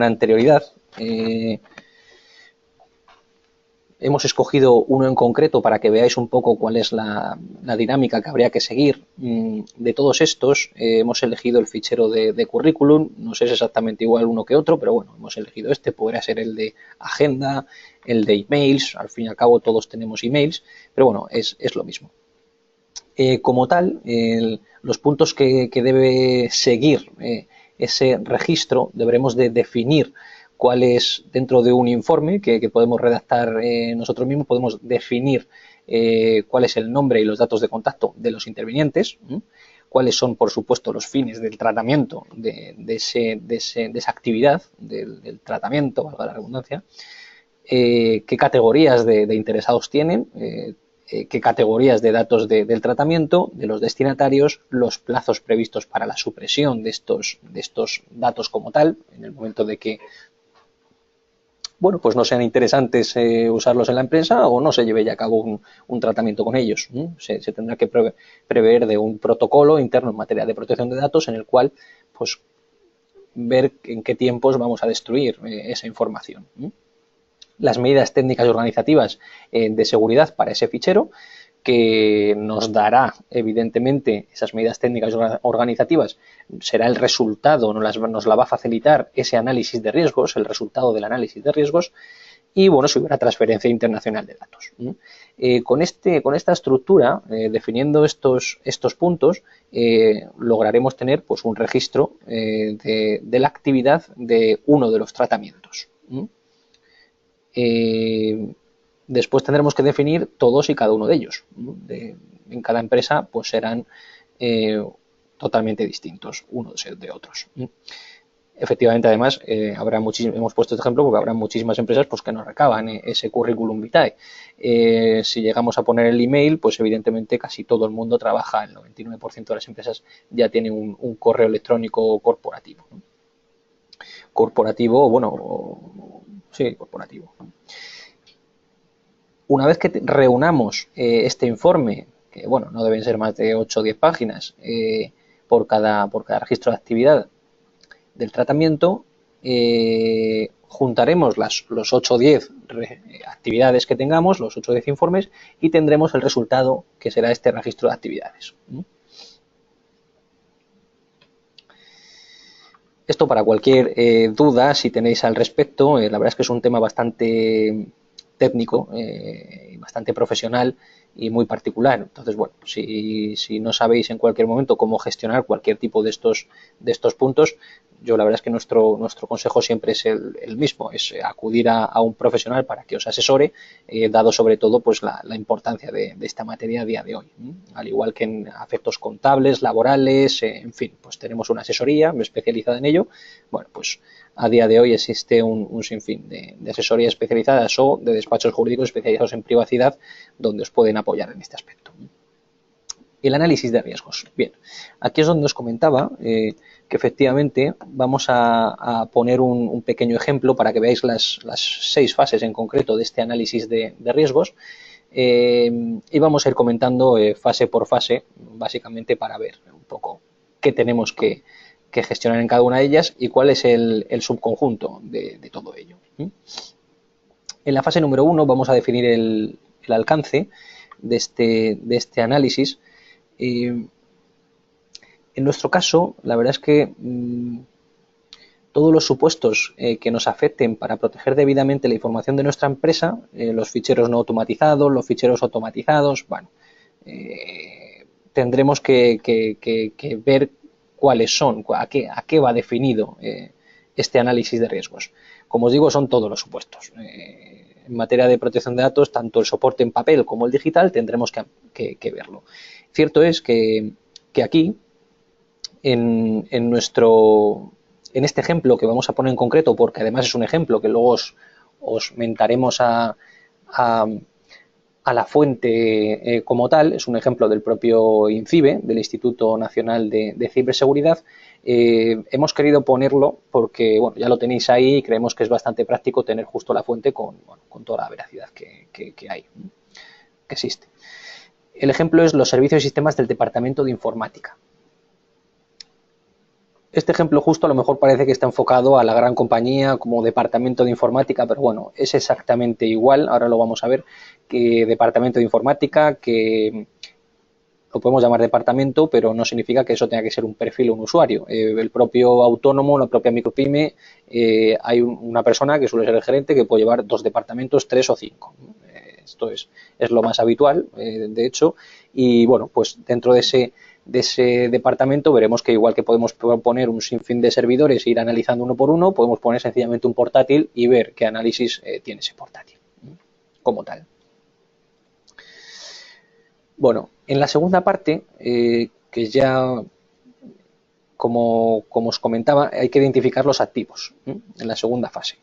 anterioridad. Hemos escogido uno en concreto para que veáis un poco cuál es la dinámica que habría que seguir. De todos estos, hemos elegido el fichero de currículum. No sé si es exactamente igual uno que otro, pero bueno, hemos elegido este. Podría ser el de agenda, el de emails. Al fin y al cabo todos tenemos emails, pero bueno, es lo mismo. Como tal, los puntos que debe seguir ese registro, deberemos de definir cuál es, dentro de un informe que podemos redactar nosotros mismos, podemos definir cuál es el nombre y los datos de contacto de los intervinientes, cuáles son, por supuesto, los fines del tratamiento de esa actividad, del tratamiento, valga la redundancia, qué categorías de interesados tienen, qué categorías de datos del tratamiento, de los destinatarios, los plazos previstos para la supresión de estos datos como tal, en el momento de que bueno, pues no sean interesantes usarlos en la empresa o no se lleve ya a cabo un tratamiento con ellos. Se tendrá que prever de un protocolo interno en materia de protección de datos en el cual pues ver en qué tiempos vamos a destruir esa información. Las medidas técnicas y organizativas de seguridad para ese fichero, que nos dará, evidentemente, esas medidas técnicas organizativas, será el resultado, nos la va a facilitar ese análisis de riesgos, el resultado del análisis de riesgos, y bueno, si hubiera transferencia internacional de datos. Con esta estructura, definiendo estos puntos, lograremos tener pues un registro de la actividad de uno de los tratamientos. Después tendremos que definir todos y cada uno de ellos. En cada empresa pues serán totalmente distintos unos de otros. Efectivamente, además, hemos puesto este ejemplo porque habrá muchísimas empresas pues, que nos recaban ese currículum vitae. Si llegamos a poner el email, pues evidentemente casi todo el mundo trabaja, el 99% de las empresas ya tienen un correo electrónico corporativo. Corporativo, bueno, sí, corporativo. Una vez que reunamos este informe, que bueno, no deben ser más de 8 o 10 páginas por cada registro de actividad del tratamiento, juntaremos los 8 o 10 actividades que tengamos, los 8 o 10 informes, y tendremos el resultado que será este registro de actividades. Esto para cualquier duda, si tenéis al respecto, la verdad es que es un tema bastante técnico, bastante profesional y muy particular. Entonces, bueno, si no sabéis en cualquier momento cómo gestionar cualquier tipo de estos puntos, yo la verdad es que nuestro consejo siempre es el mismo, es acudir a un profesional para que os asesore, dado sobre todo pues la importancia de esta materia a día de hoy. Al igual que en aspectos contables, laborales, en fin, pues tenemos una asesoría especializada en ello. Bueno, pues a día de hoy existe un sinfín de asesorías especializadas o de despachos jurídicos especializados en privacidad donde os pueden apoyar en este aspecto. El análisis de riesgos. Bien, aquí es donde os comentaba que efectivamente vamos a poner un pequeño ejemplo para que veáis las 6 fases en concreto de este análisis de riesgos y vamos a ir comentando fase por fase, básicamente para ver un poco qué tenemos que gestionar en cada una de ellas y cuál es el subconjunto de todo ello. En la fase número 1 vamos a definir el alcance de este análisis. En nuestro caso, la verdad es que todos los supuestos que nos afecten para proteger debidamente la información de nuestra empresa, los ficheros no automatizados, los ficheros automatizados, bueno, tendremos que ver cuáles son, a qué va definido este análisis de riesgos. Como os digo, son todos los supuestos. En materia de protección de datos, tanto el soporte en papel como el digital tendremos que verlo. Cierto es que aquí, en este ejemplo que vamos a poner en concreto, porque además es un ejemplo que luego os mentaremos a la fuente como tal, es un ejemplo del propio INCIBE, del Instituto Nacional de Ciberseguridad. Hemos querido ponerlo porque bueno, ya lo tenéis ahí y creemos que es bastante práctico tener justo la fuente con toda la veracidad que existe. El ejemplo es los servicios y sistemas del Departamento de Informática. Este ejemplo justo a lo mejor parece que está enfocado a la gran compañía como departamento de informática, pero bueno, es exactamente igual, ahora lo vamos a ver, que departamento de informática, que lo podemos llamar departamento, pero no significa que eso tenga que ser un perfil o un usuario. El propio autónomo, la propia micropyme, hay una persona que suele ser el gerente que puede llevar 2 departamentos, 3 o 5. Esto es lo más habitual, de hecho, y bueno, pues dentro de ese departamento veremos que igual que podemos poner un sinfín de servidores e ir analizando uno por uno, podemos poner sencillamente un portátil y ver qué análisis tiene ese portátil como tal. Bueno, en la segunda parte, que ya como os comentaba, hay que identificar los activos en la segunda fase.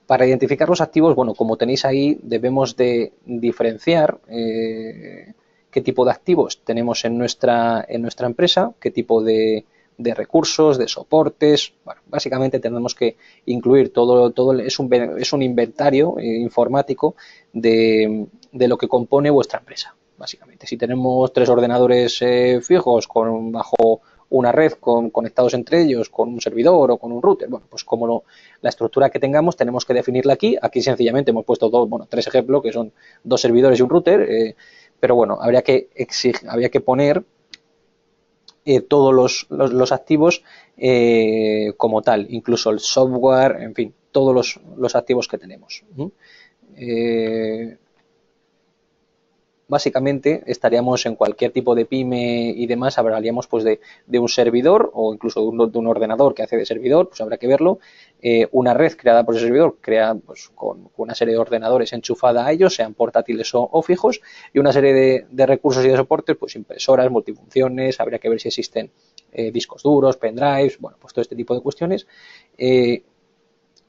Para identificar los activos, bueno, como tenéis ahí, debemos de diferenciar qué tipo de activos tenemos en nuestra empresa, qué tipo de recursos, de soportes. Bueno, básicamente tenemos que incluir todo es un inventario informático de lo que compone vuestra empresa, básicamente. Si tenemos 3 ordenadores fijos bajo una red conectados entre ellos, con un servidor o con un router, bueno, pues como la estructura que tengamos tenemos que definirla aquí. Aquí sencillamente hemos puesto 3 ejemplos que son 2 servidores y un router, pero bueno, habría que poner todos los activos como tal, incluso el software, en fin, todos los activos que tenemos. Básicamente estaríamos en cualquier tipo de pyme y demás, hablaríamos pues de un servidor o incluso de un ordenador que hace de servidor, pues habrá que verlo, una red creada por ese servidor, creada pues, con una serie de ordenadores enchufada a ellos, sean portátiles o fijos, y una serie de recursos y de soportes, pues impresoras, multifunciones, habría que ver si existen discos duros, pendrives, bueno, pues todo este tipo de cuestiones.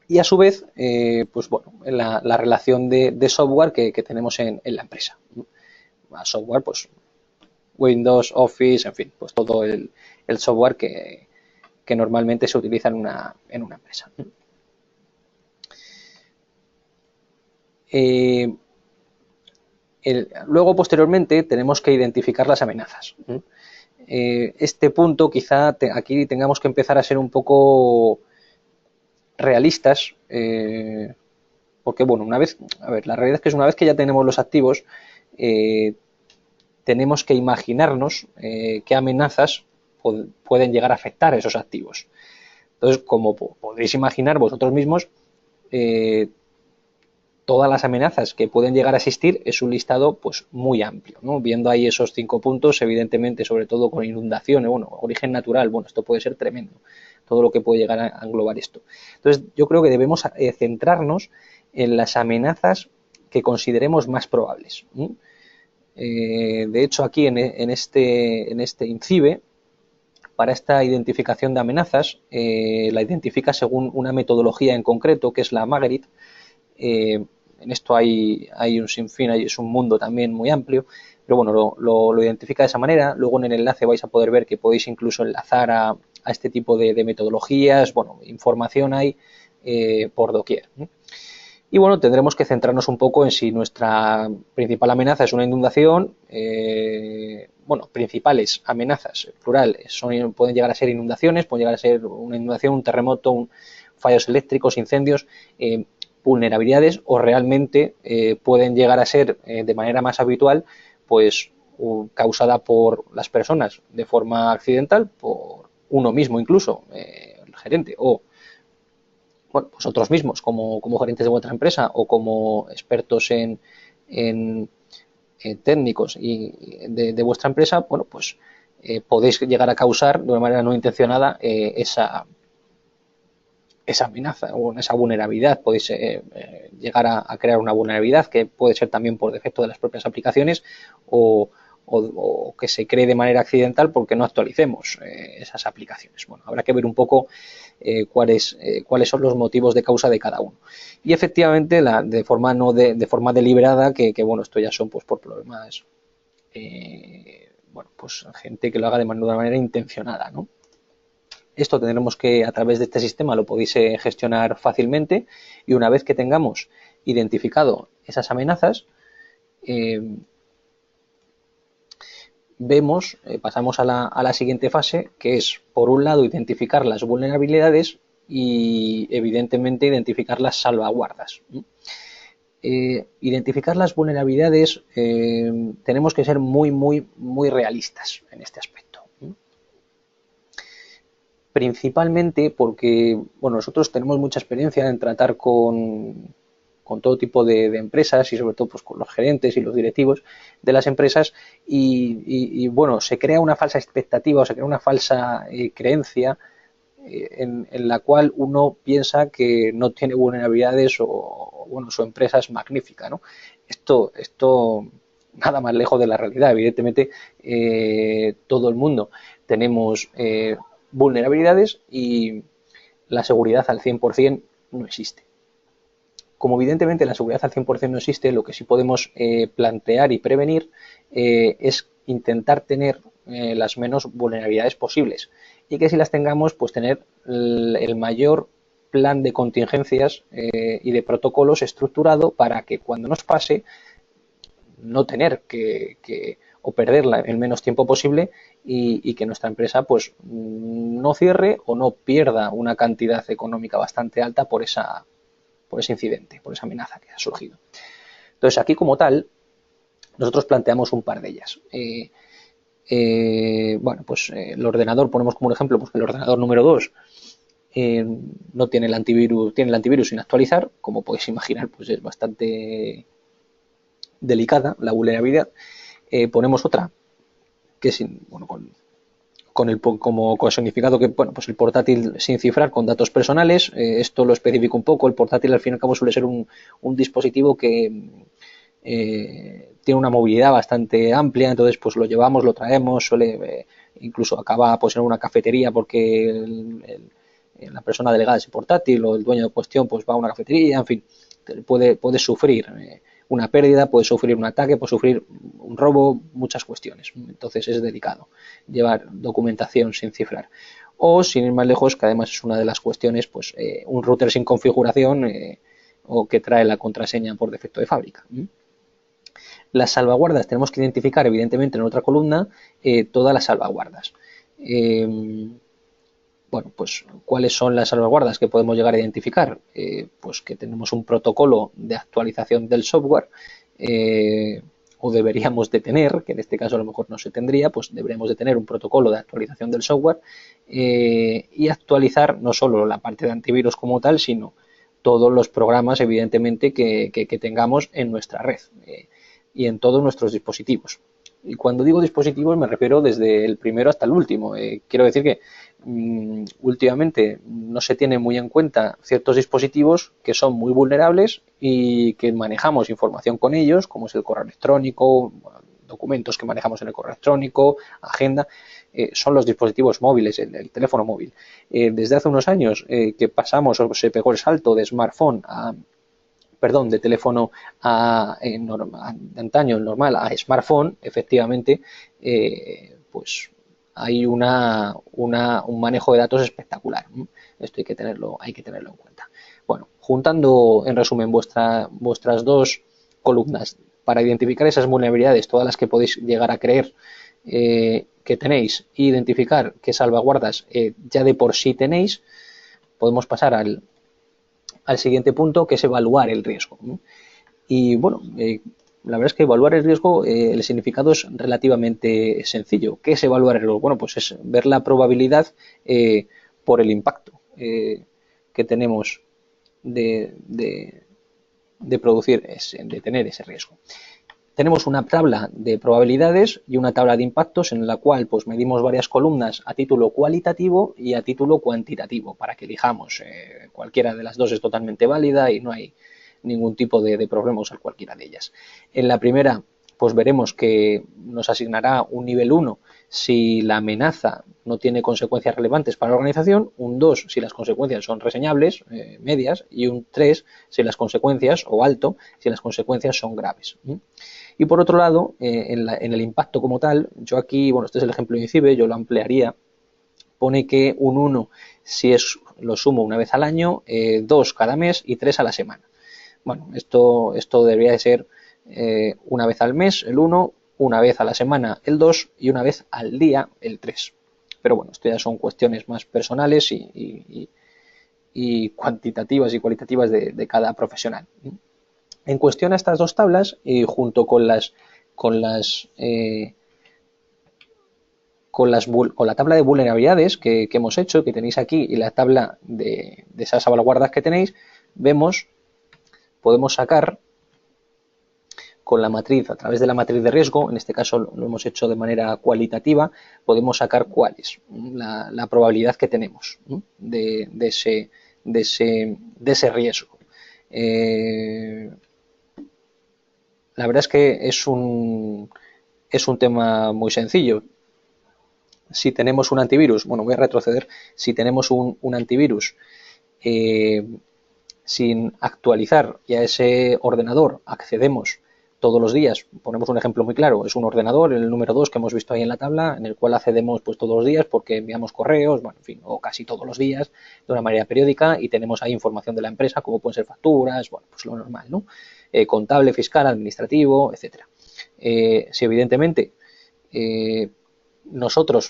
Y a su vez, pues bueno, la relación de software que tenemos en la empresa. Software, pues Windows, Office, en fin, pues todo el software que normalmente se utiliza en una empresa. Luego, posteriormente, tenemos que identificar las amenazas. Este punto, quizá aquí tengamos que empezar a ser un poco realistas, porque, bueno, la realidad es que una vez que ya tenemos los activos, tenemos que imaginarnos qué amenazas pueden llegar a afectar a esos activos. Entonces, como podréis imaginar vosotros mismos, todas las amenazas que pueden llegar a existir es un listado pues muy amplio, ¿no? Viendo ahí esos 5 puntos, evidentemente, sobre todo con inundaciones, bueno, origen natural, bueno, esto puede ser tremendo, todo lo que puede llegar a englobar esto. Entonces, yo creo que debemos centrarnos en las amenazas que consideremos más probables. De hecho, aquí en este INCIBE, para esta identificación de amenazas, la identifica según una metodología en concreto, que es la Magarit. En esto hay un sinfín, es un mundo también muy amplio, pero bueno, lo identifica de esa manera. Luego en el enlace vais a poder ver que podéis incluso enlazar a este tipo de metodologías, bueno, información hay por doquier. Y bueno, tendremos que centrarnos un poco en si nuestra principal amenaza es una inundación. Bueno, principales amenazas, plural, pueden llegar a ser inundaciones, pueden llegar a ser una inundación, un terremoto, fallos eléctricos, incendios, vulnerabilidades, o realmente pueden llegar a ser de manera más habitual, pues causada por las personas de forma accidental, por uno mismo incluso, el gerente, o bueno, vosotros mismos como gerentes de vuestra empresa o como expertos en técnicos y de vuestra empresa, bueno, pues podéis llegar a causar de una manera no intencionada esa amenaza o esa vulnerabilidad. Podéis llegar a crear una vulnerabilidad que puede ser también por defecto de las propias aplicaciones o que se cree de manera accidental porque no actualicemos esas aplicaciones. Bueno, habrá que ver un poco cuáles son los motivos de causa de cada uno. Y efectivamente, de forma deliberada, que bueno, esto ya son pues por problemas, bueno, pues gente que lo haga de una manera intencionada, ¿no? Esto tendremos que, a través de este sistema, lo podéis gestionar fácilmente, y una vez que tengamos identificado esas amenazas, pasamos a la siguiente fase, que es, por un lado, identificar las vulnerabilidades y, evidentemente, identificar las salvaguardas. Identificar las vulnerabilidades, tenemos que ser muy, muy, muy realistas en este aspecto. Principalmente porque, bueno, nosotros tenemos mucha experiencia en tratar con todo tipo de empresas y sobre todo pues con los gerentes y los directivos de las empresas y bueno, se crea una falsa expectativa o se crea una falsa creencia en la cual uno piensa que no tiene vulnerabilidades o bueno, su empresa es magnífica, ¿no? Esto nada más lejos de la realidad. Evidentemente, todo el mundo tenemos vulnerabilidades y la seguridad al 100% no existe. Como evidentemente la seguridad al 100% no existe, lo que sí podemos plantear y prevenir es intentar tener las menos vulnerabilidades posibles, y que si las tengamos, pues tener el mayor plan de contingencias y de protocolos estructurado para que cuando nos pase no tener que o perderla en el menos tiempo posible y que nuestra empresa pues no cierre o no pierda una cantidad económica bastante alta por ese incidente, por esa amenaza que ha surgido. Entonces, aquí como tal, nosotros planteamos un par de ellas. Bueno, pues el ordenador, ponemos como un ejemplo, pues el ordenador número 2 no tiene tiene el antivirus sin actualizar, como podéis imaginar, pues es bastante delicada la vulnerabilidad. Ponemos otra que es, bueno, como significado que, bueno, pues el portátil sin cifrar con datos personales. Esto lo especifico un poco. El portátil al fin y al cabo suele ser un dispositivo que tiene una movilidad bastante amplia, entonces pues lo llevamos, lo traemos, suele incluso acaba pues en una cafetería porque la persona delegada de ese portátil o el dueño de cuestión pues va a una cafetería, en fin, puede sufrir una pérdida, puede sufrir un ataque, puede sufrir un robo, muchas cuestiones. Entonces es delicado llevar documentación sin cifrar. O, sin ir más lejos, que además es una de las cuestiones, pues un router sin configuración o que trae la contraseña por defecto de fábrica. Las salvaguardas, tenemos que identificar, evidentemente, en otra columna, todas las salvaguardas. Bueno, pues, ¿cuáles son las salvaguardas que podemos llegar a identificar? Pues que tenemos un protocolo de actualización del software, o deberíamos de tener, que en este caso a lo mejor no se tendría, pues deberíamos de tener un protocolo de actualización del software y actualizar no solo la parte de antivirus como tal, sino todos los programas, evidentemente, que tengamos en nuestra red y en todos nuestros dispositivos. Y cuando digo dispositivos me refiero desde el primero hasta el último. Quiero decir que últimamente no se tiene muy en cuenta ciertos dispositivos que son muy vulnerables y que manejamos información con ellos, como es el correo electrónico, documentos que manejamos en el correo electrónico, agenda, son los dispositivos móviles, el teléfono móvil. Desde hace unos años que pasamos o se pegó el salto de smartphone de teléfono de antaño, el normal, a smartphone, efectivamente, pues hay un manejo de datos espectacular. Esto hay que tenerlo en cuenta. Bueno, juntando en resumen vuestras dos columnas para identificar esas vulnerabilidades, todas las que podéis llegar a creer que tenéis, e identificar qué salvaguardas ya de por sí tenéis, podemos pasar al siguiente punto, que es evaluar el riesgo. Y bueno, la verdad es que evaluar el riesgo, el significado es relativamente sencillo. ¿Qué es evaluar el riesgo? Bueno, pues es ver la probabilidad por el impacto que tenemos de producir, de tener ese riesgo. Tenemos una tabla de probabilidades y una tabla de impactos en la cual pues medimos varias columnas a título cualitativo y a título cuantitativo para que elijamos. Cualquiera de las dos es totalmente válida y no hay ningún tipo de problema usar cualquiera de ellas. En la primera pues veremos que nos asignará un nivel 1 si la amenaza no tiene consecuencias relevantes para la organización, un 2 si las consecuencias son reseñables, medias, y un 3 si las consecuencias, o alto, si las consecuencias son graves. Y por otro lado, en el impacto como tal, yo aquí, bueno, este es el ejemplo de INCIBE, yo lo ampliaría, pone que un 1 si lo sumo una vez al año, 2 cada mes y 3 a la semana. Bueno, esto debería de ser una vez al mes el 1, una vez a la semana el 2 y una vez al día el 3. Pero bueno, esto ya son cuestiones más personales y cuantitativas y cualitativas de cada profesional. En cuestión a estas dos tablas, y junto con la tabla de vulnerabilidades que hemos hecho, que tenéis aquí, y la tabla de esas salvaguardas que tenéis, podemos sacar con la matriz, a través de la matriz de riesgo, en este caso lo hemos hecho de manera cualitativa, podemos sacar cuál es la probabilidad que tenemos de ese riesgo. La verdad es que es un tema muy sencillo. Si tenemos un antivirus, bueno, voy a retroceder, si tenemos un antivirus sin actualizar y a ese ordenador accedemos todos los días, ponemos un ejemplo muy claro, es un ordenador, el número 2 que hemos visto ahí en la tabla, en el cual accedemos pues todos los días porque enviamos correos, bueno, en fin, o casi todos los días de una manera periódica y tenemos ahí información de la empresa, como pueden ser facturas, bueno, pues lo normal, ¿no? Contable, fiscal, administrativo, etcétera. Si evidentemente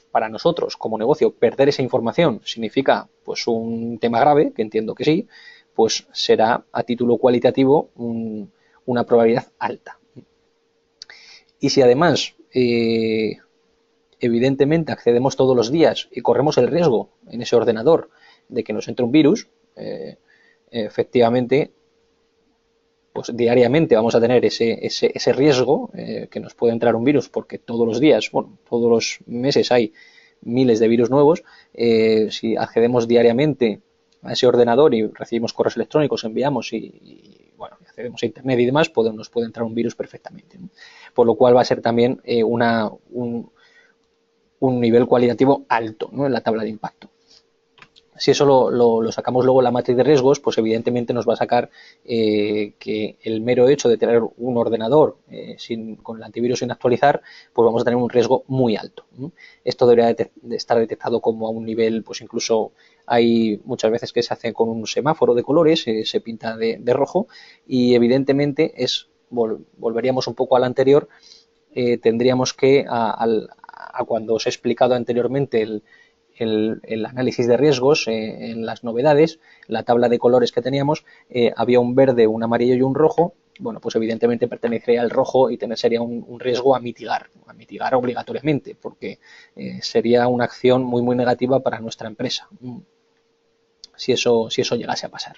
para nosotros como negocio perder esa información significa pues un tema grave, que entiendo que sí, pues será a título cualitativo una probabilidad alta. Y si además evidentemente accedemos todos los días y corremos el riesgo en ese ordenador de que nos entre un virus, efectivamente, pues diariamente vamos a tener ese riesgo que nos puede entrar un virus, porque todos los días, bueno, todos los meses hay miles de virus nuevos. Si accedemos diariamente a ese ordenador y recibimos correos electrónicos, enviamos y bueno, accedemos a internet y demás, nos puede entrar un virus perfectamente, ¿no? Por lo cual va a ser también un nivel cualitativo alto, ¿no?, en la tabla de impacto. Si eso lo sacamos luego en la matriz de riesgos, pues evidentemente nos va a sacar que el mero hecho de tener un ordenador con el antivirus sin actualizar, pues vamos a tener un riesgo muy alto, ¿no? Esto debería de estar detectado como a un nivel, pues incluso hay muchas veces que se hace con un semáforo de colores, se pinta de rojo, y evidentemente volveríamos un poco al anterior. Tendríamos que, a cuando os he explicado anteriormente el análisis de riesgos, en las novedades, la tabla de colores que teníamos, había un verde, un amarillo y un rojo. Bueno, pues evidentemente pertenecería al rojo y sería un riesgo a mitigar obligatoriamente, porque sería una acción muy, muy negativa para nuestra empresa, si eso llegase a pasar.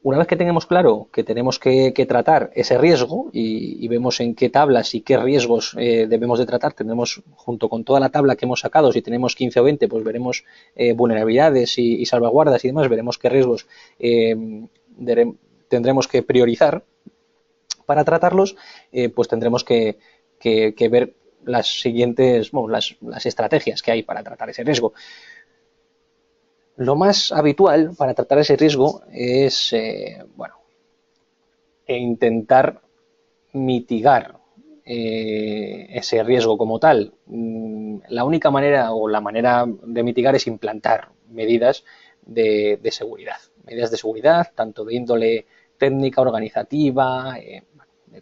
Una vez que tengamos claro que tenemos que tratar ese riesgo y vemos en qué tablas y qué riesgos debemos de tratar, tendremos, junto con toda la tabla que hemos sacado, si tenemos 15 o 20, pues veremos vulnerabilidades y salvaguardas y demás, veremos qué riesgos tendremos que priorizar para tratarlos. Pues tendremos que ver las siguientes, bueno, las estrategias que hay para tratar ese riesgo. Lo más habitual para tratar ese riesgo es, intentar mitigar ese riesgo como tal. La única manera, o la manera de mitigar, es implantar medidas de seguridad, tanto de índole técnica, organizativa, de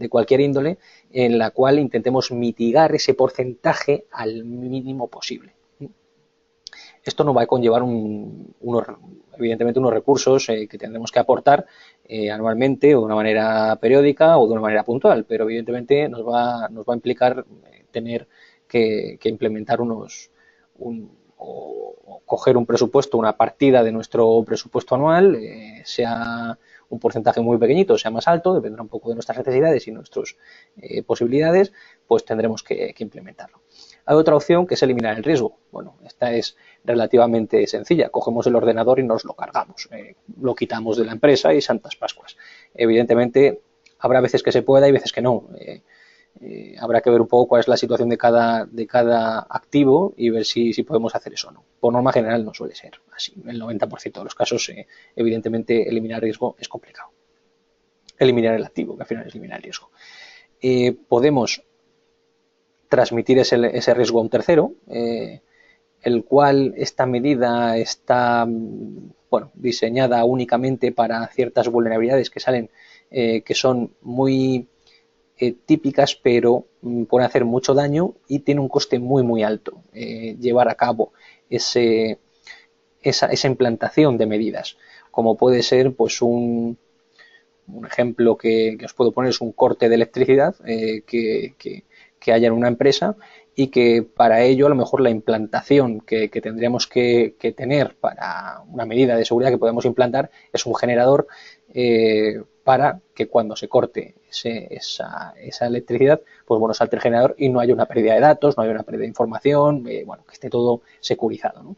cualquier índole, en la cual intentemos mitigar ese porcentaje al mínimo posible. Esto nos va a conllevar evidentemente unos recursos que tendremos que aportar anualmente, o de una manera periódica o de una manera puntual, pero evidentemente nos va a implicar tener que implementar o coger un presupuesto, una partida de nuestro presupuesto anual, sea un porcentaje muy pequeñito, sea más alto, dependerá un poco de nuestras necesidades y nuestras posibilidades, pues tendremos que implementarlo. Hay otra opción, que es eliminar el riesgo. Bueno, esta es relativamente sencilla. Cogemos el ordenador y nos lo cargamos. Lo quitamos de la empresa y santas pascuas. Evidentemente, habrá veces que se pueda y veces que no. Habrá que ver un poco cuál es la situación de cada activo y ver si podemos hacer eso o no. Por norma general no suele ser así. En el 90% de los casos, evidentemente, eliminar riesgo es complicado. Eliminar el activo, que al final es eliminar el riesgo. Podemos transmitir ese riesgo a un tercero, el cual esta medida está diseñada únicamente para ciertas vulnerabilidades que salen, que son muy típicas, pero pueden hacer mucho daño y tiene un coste muy, muy alto llevar a cabo esa implantación de medidas, como puede ser, pues, un ejemplo que os puedo poner es un corte de electricidad que haya en una empresa, y que para ello a lo mejor la implantación que tendríamos que tener para una medida de seguridad que podemos implantar es un generador para que cuando se corte esa electricidad, pues bueno, salte el generador y no haya una pérdida de datos, no haya una pérdida de información, que esté todo securizado, ¿no?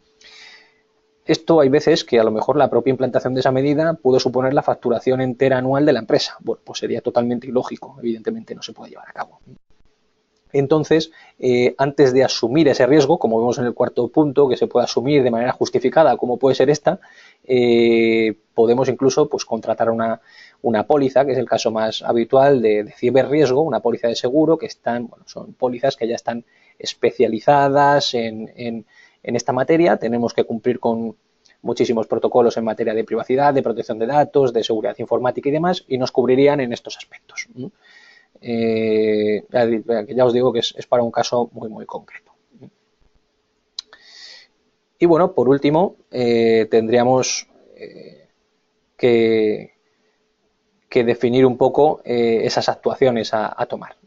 Esto hay veces que a lo mejor la propia implantación de esa medida puede suponer la facturación entera anual de la empresa. Bueno, pues sería totalmente ilógico, evidentemente no se puede llevar a cabo. Entonces, antes de asumir ese riesgo, como vemos en el cuarto punto, que se puede asumir de manera justificada, como puede ser esta, podemos incluso, pues, contratar una póliza, que es el caso más habitual de ciberriesgo, una póliza de seguro, que son pólizas que ya están especializadas en esta materia. Tenemos que cumplir con muchísimos protocolos en materia de privacidad, de protección de datos, de seguridad informática y demás, y nos cubrirían en estos aspectos. Ya os digo que es para un caso muy, muy concreto. Y bueno, por último, tendríamos que definir un poco esas actuaciones a tomar.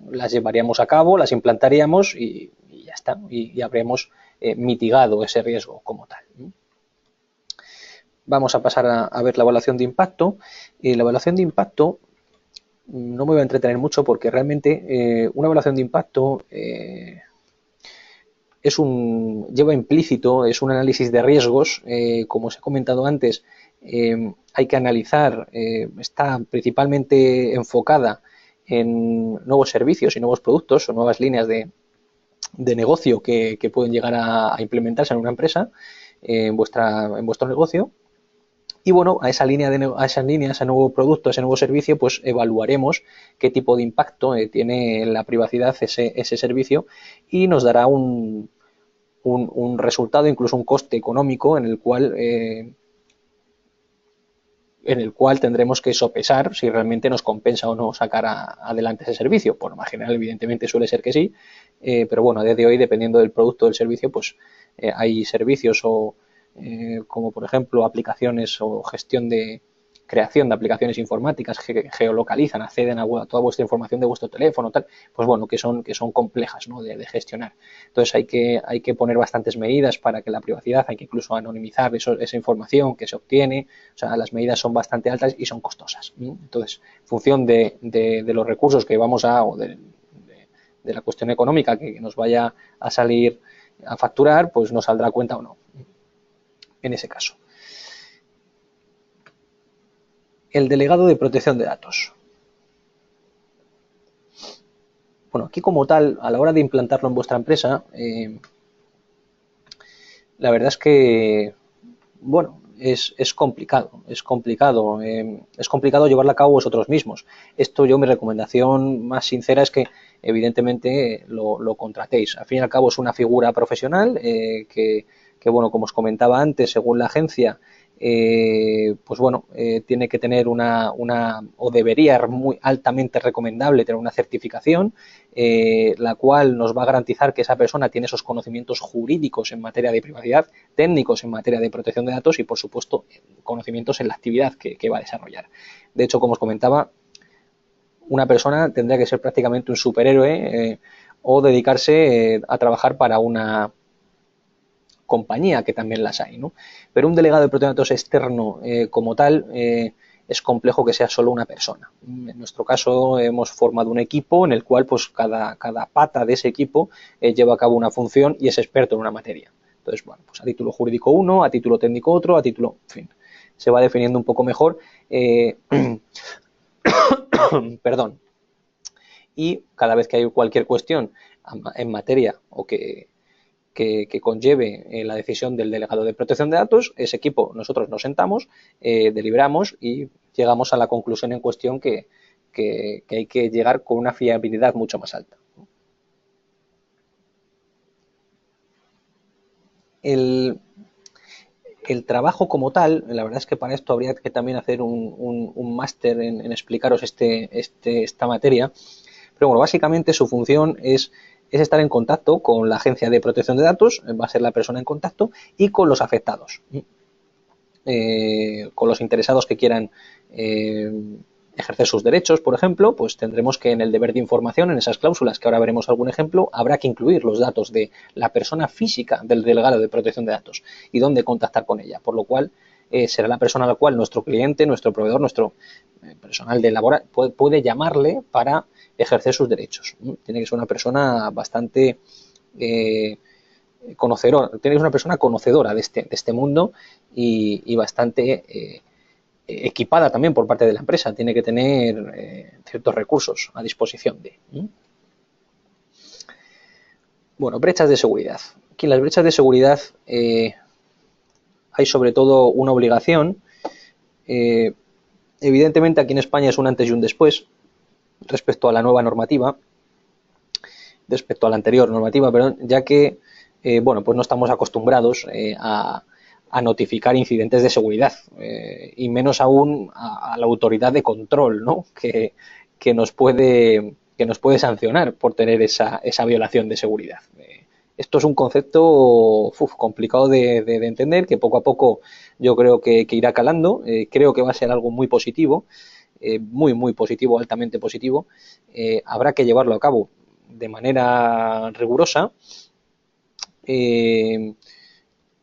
Las llevaríamos a cabo, las implantaríamos y ya está. Y habríamos mitigado ese riesgo como tal. Vamos a pasar a ver la evaluación de impacto. La evaluación de impacto no me voy a entretener mucho porque realmente una evaluación de impacto lleva implícito, es un análisis de riesgos, como os he comentado antes, hay que analizar, está principalmente enfocada en nuevos servicios y nuevos productos o nuevas líneas de negocio que pueden llegar a implementarse en una empresa, en vuestro negocio. Y bueno, a esa línea, a ese nuevo producto, a ese nuevo servicio, pues evaluaremos qué tipo de impacto tiene en la privacidad ese servicio y nos dará un resultado, incluso un coste económico en el cual tendremos que sopesar si realmente nos compensa o no sacar adelante ese servicio. Por lo más general, evidentemente, suele ser que sí, pero bueno, a día de hoy, dependiendo del producto o del servicio, pues hay servicios como por ejemplo aplicaciones o creación de aplicaciones informáticas que geolocalizan, acceden a toda vuestra información de vuestro teléfono, tal, pues bueno, que son complejas, ¿no?, de gestionar. Entonces hay que poner bastantes medidas para que la privacidad, hay que incluso anonimizar esa información que se obtiene, o sea, las medidas son bastante altas y son costosas. Entonces, en función de los recursos que vamos o de la cuestión económica que nos vaya a salir a facturar, pues nos saldrá cuenta o no en ese caso. El delegado de protección de datos. Bueno, aquí como tal, a la hora de implantarlo en vuestra empresa, la verdad es que, bueno, es complicado, es complicado llevarlo a cabo vosotros mismos. Mi recomendación más sincera es que evidentemente lo contratéis. Al fin y al cabo es una figura profesional que bueno, como os comentaba antes, según la agencia, pues bueno, tiene que tener o debería ser muy altamente recomendable tener una certificación, la cual nos va a garantizar que esa persona tiene esos conocimientos jurídicos en materia de privacidad, técnicos en materia de protección de datos y, por supuesto, conocimientos en la actividad que va a desarrollar. De hecho, como os comentaba, una persona tendría que ser prácticamente un superhéroe o dedicarse a trabajar para una compañía, que también las hay, ¿no? Pero un delegado de protección de datos externo como tal es complejo que sea solo una persona. En nuestro caso hemos formado un equipo en el cual pues cada pata de ese equipo lleva a cabo una función y es experto en una materia. Entonces, bueno, pues a título jurídico uno, a título técnico otro, a título, en fin, se va definiendo un poco mejor. Perdón. Y cada vez que hay cualquier cuestión en materia o que conlleve la decisión del delegado de protección de datos, ese equipo, nosotros nos sentamos, deliberamos y llegamos a la conclusión en cuestión que hay que llegar con una fiabilidad mucho más alta. El trabajo como tal, la verdad es que para esto habría que también hacer un máster en explicaros esta materia, pero bueno, básicamente su función es estar en contacto con la agencia de protección de datos, va a ser la persona en contacto, y con los afectados, con los interesados que quieran ejercer sus derechos, por ejemplo, pues tendremos que en el deber de información, en esas cláusulas, que ahora veremos algún ejemplo, habrá que incluir los datos de la persona física del delegado de protección de datos y dónde contactar con ella, por lo cual será la persona a la cual nuestro cliente, nuestro proveedor, nuestro personal de laboral puede llamarle para ejercer sus derechos. Tiene que ser una persona bastante conocedora, tiene que ser una persona conocedora de este mundo y bastante equipada también por parte de la empresa, tiene que tener ciertos recursos a disposición de. Bueno, brechas de seguridad. Aquí en las brechas de seguridad hay sobre todo una obligación. Evidentemente aquí en España es un antes y un después respecto a la nueva normativa, respecto a la anterior normativa, perdón, ya que bueno, pues no estamos acostumbrados a notificar incidentes de seguridad y menos aún a la autoridad de control, ¿no?, que nos puede sancionar por tener esa violación de seguridad. Esto es un concepto complicado de entender, que poco a poco yo creo que irá calando. Creo que va a ser algo muy positivo, muy positivo, altamente positivo. Habrá que llevarlo a cabo de manera rigurosa. Eh,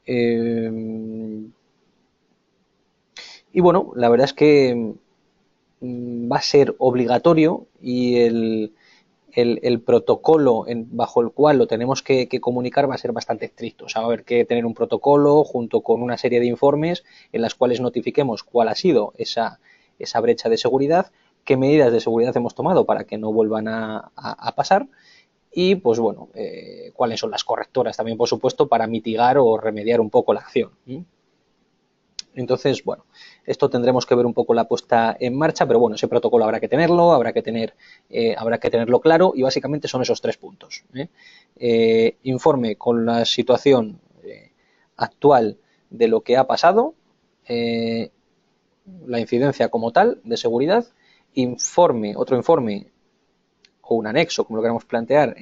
eh, y bueno, la verdad es que va a ser obligatorio y el protocolo bajo el cual lo tenemos que comunicar va a ser bastante estricto. O sea, va a haber que tener un protocolo junto con una serie de informes en las cuales notifiquemos cuál ha sido esa brecha de seguridad, qué medidas de seguridad hemos tomado para que no vuelvan a pasar y, pues bueno, cuáles son las correctoras también, por supuesto, para mitigar o remediar un poco la acción. Entonces, bueno, esto tendremos que ver un poco la puesta en marcha, pero bueno, ese protocolo habrá que tenerlo, habrá que tenerlo claro y básicamente son esos 3 puntos. Informe con la situación actual de lo que ha pasado, la incidencia como tal de seguridad, otro informe o un anexo, como lo queramos plantear,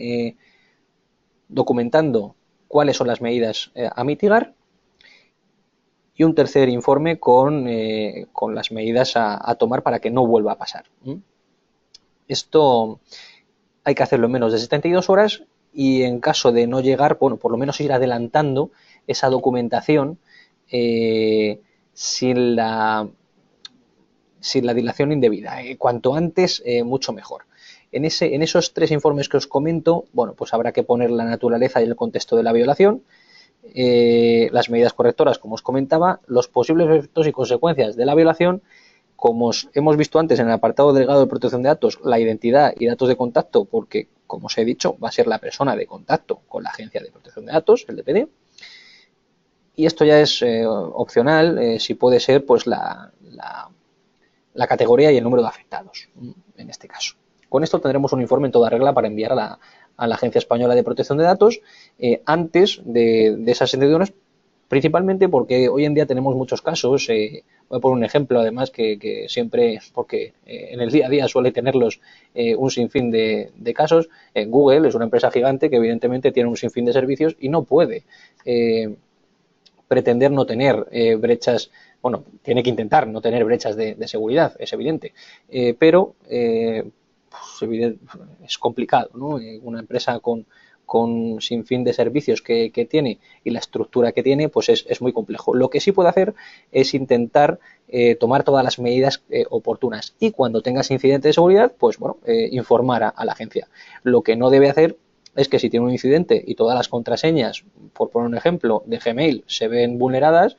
documentando cuáles son las medidas a mitigar y un tercer informe con las medidas a tomar para que no vuelva a pasar. Esto hay que hacerlo en menos de 72 horas y en caso de no llegar, bueno, por lo menos ir adelantando esa documentación sin la dilación indebida. Cuanto antes, mucho mejor. En esos 3 informes que os comento, bueno, pues habrá que poner la naturaleza y el contexto de la violación, las medidas correctoras, como os comentaba, los posibles efectos y consecuencias de la violación, como hemos visto antes en el apartado delegado de protección de datos, la identidad y datos de contacto, porque, como os he dicho, va a ser la persona de contacto con la Agencia de Protección de Datos, el DPD, y esto ya es opcional, si puede ser pues la categoría y el número de afectados, en este caso. Con esto tendremos un informe en toda regla para enviar a la Agencia Española de Protección de Datos antes de esas instituciones, principalmente porque hoy en día tenemos muchos casos. Voy a poner un ejemplo, además, que siempre, porque en el día a día suele tenerlos un sinfín de casos. Google es una empresa gigante que evidentemente tiene un sinfín de servicios y no puede pretender no tener brechas. Bueno, tiene que intentar no tener brechas de seguridad, es evidente, pero pues, es complicado, ¿no? Una empresa con sinfín de servicios que tiene y la estructura que tiene, pues es muy complejo. Lo que sí puede hacer es intentar tomar todas las medidas oportunas y cuando tengas incidente de seguridad, pues bueno, informar a la agencia. Lo que no debe hacer es que si tiene un incidente y todas las contraseñas, por poner un ejemplo, de Gmail se ven vulneradas,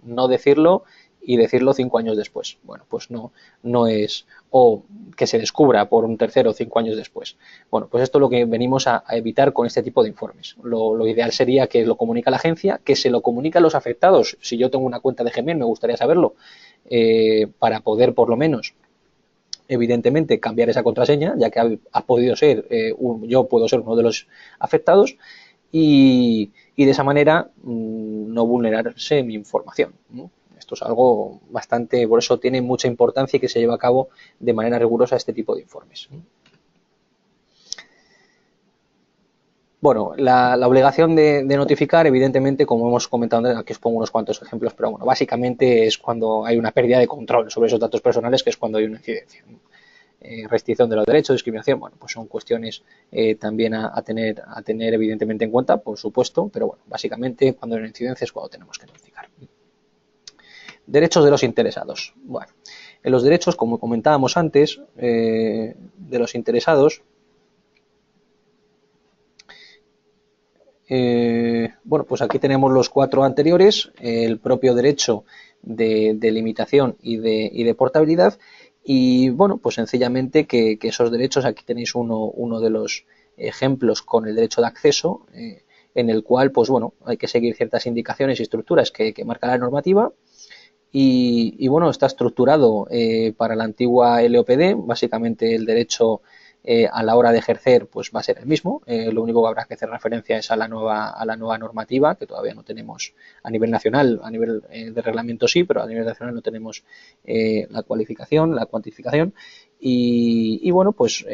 no decirlo y decirlo 5 años después. Bueno, pues no es, o que se descubra por un tercero 5 años después. Bueno, pues esto es lo que venimos a evitar con este tipo de informes. Lo ideal sería que lo comunique a la agencia, que se lo comunique a los afectados. Si yo tengo una cuenta de Gmail, me gustaría saberlo, para poder por lo menos evidentemente cambiar esa contraseña, ya que ha podido ser, yo puedo ser uno de los afectados y de esa manera no vulnerarse mi información, ¿no? Esto es algo bastante, por eso tiene mucha importancia y que se lleva a cabo de manera rigurosa este tipo de informes. Bueno, la obligación de notificar, evidentemente, como hemos comentado antes, aquí os pongo unos cuantos ejemplos, pero bueno, básicamente es cuando hay una pérdida de control sobre esos datos personales, que es cuando hay una incidencia. Restricción de los derechos, discriminación, bueno, pues son cuestiones también a tener evidentemente en cuenta, por supuesto, pero bueno, básicamente cuando hay una incidencia es cuando tenemos que notificar. Derechos de los interesados. Bueno, en los derechos, como comentábamos antes, de los interesados, bueno, pues aquí tenemos los 4 anteriores, el propio derecho de limitación y de portabilidad, y bueno, pues sencillamente que esos derechos, aquí tenéis uno de los ejemplos con el derecho de acceso, en el cual, pues bueno, hay que seguir ciertas indicaciones y estructuras que marca la normativa, y bueno, está estructurado para la antigua LOPD, básicamente el derecho a la hora de ejercer pues va a ser el mismo, lo único que habrá que hacer referencia es a la nueva normativa, que todavía no tenemos a nivel nacional, a nivel de reglamento sí, pero a nivel nacional no tenemos la cualificación, la cuantificación, y bueno, pues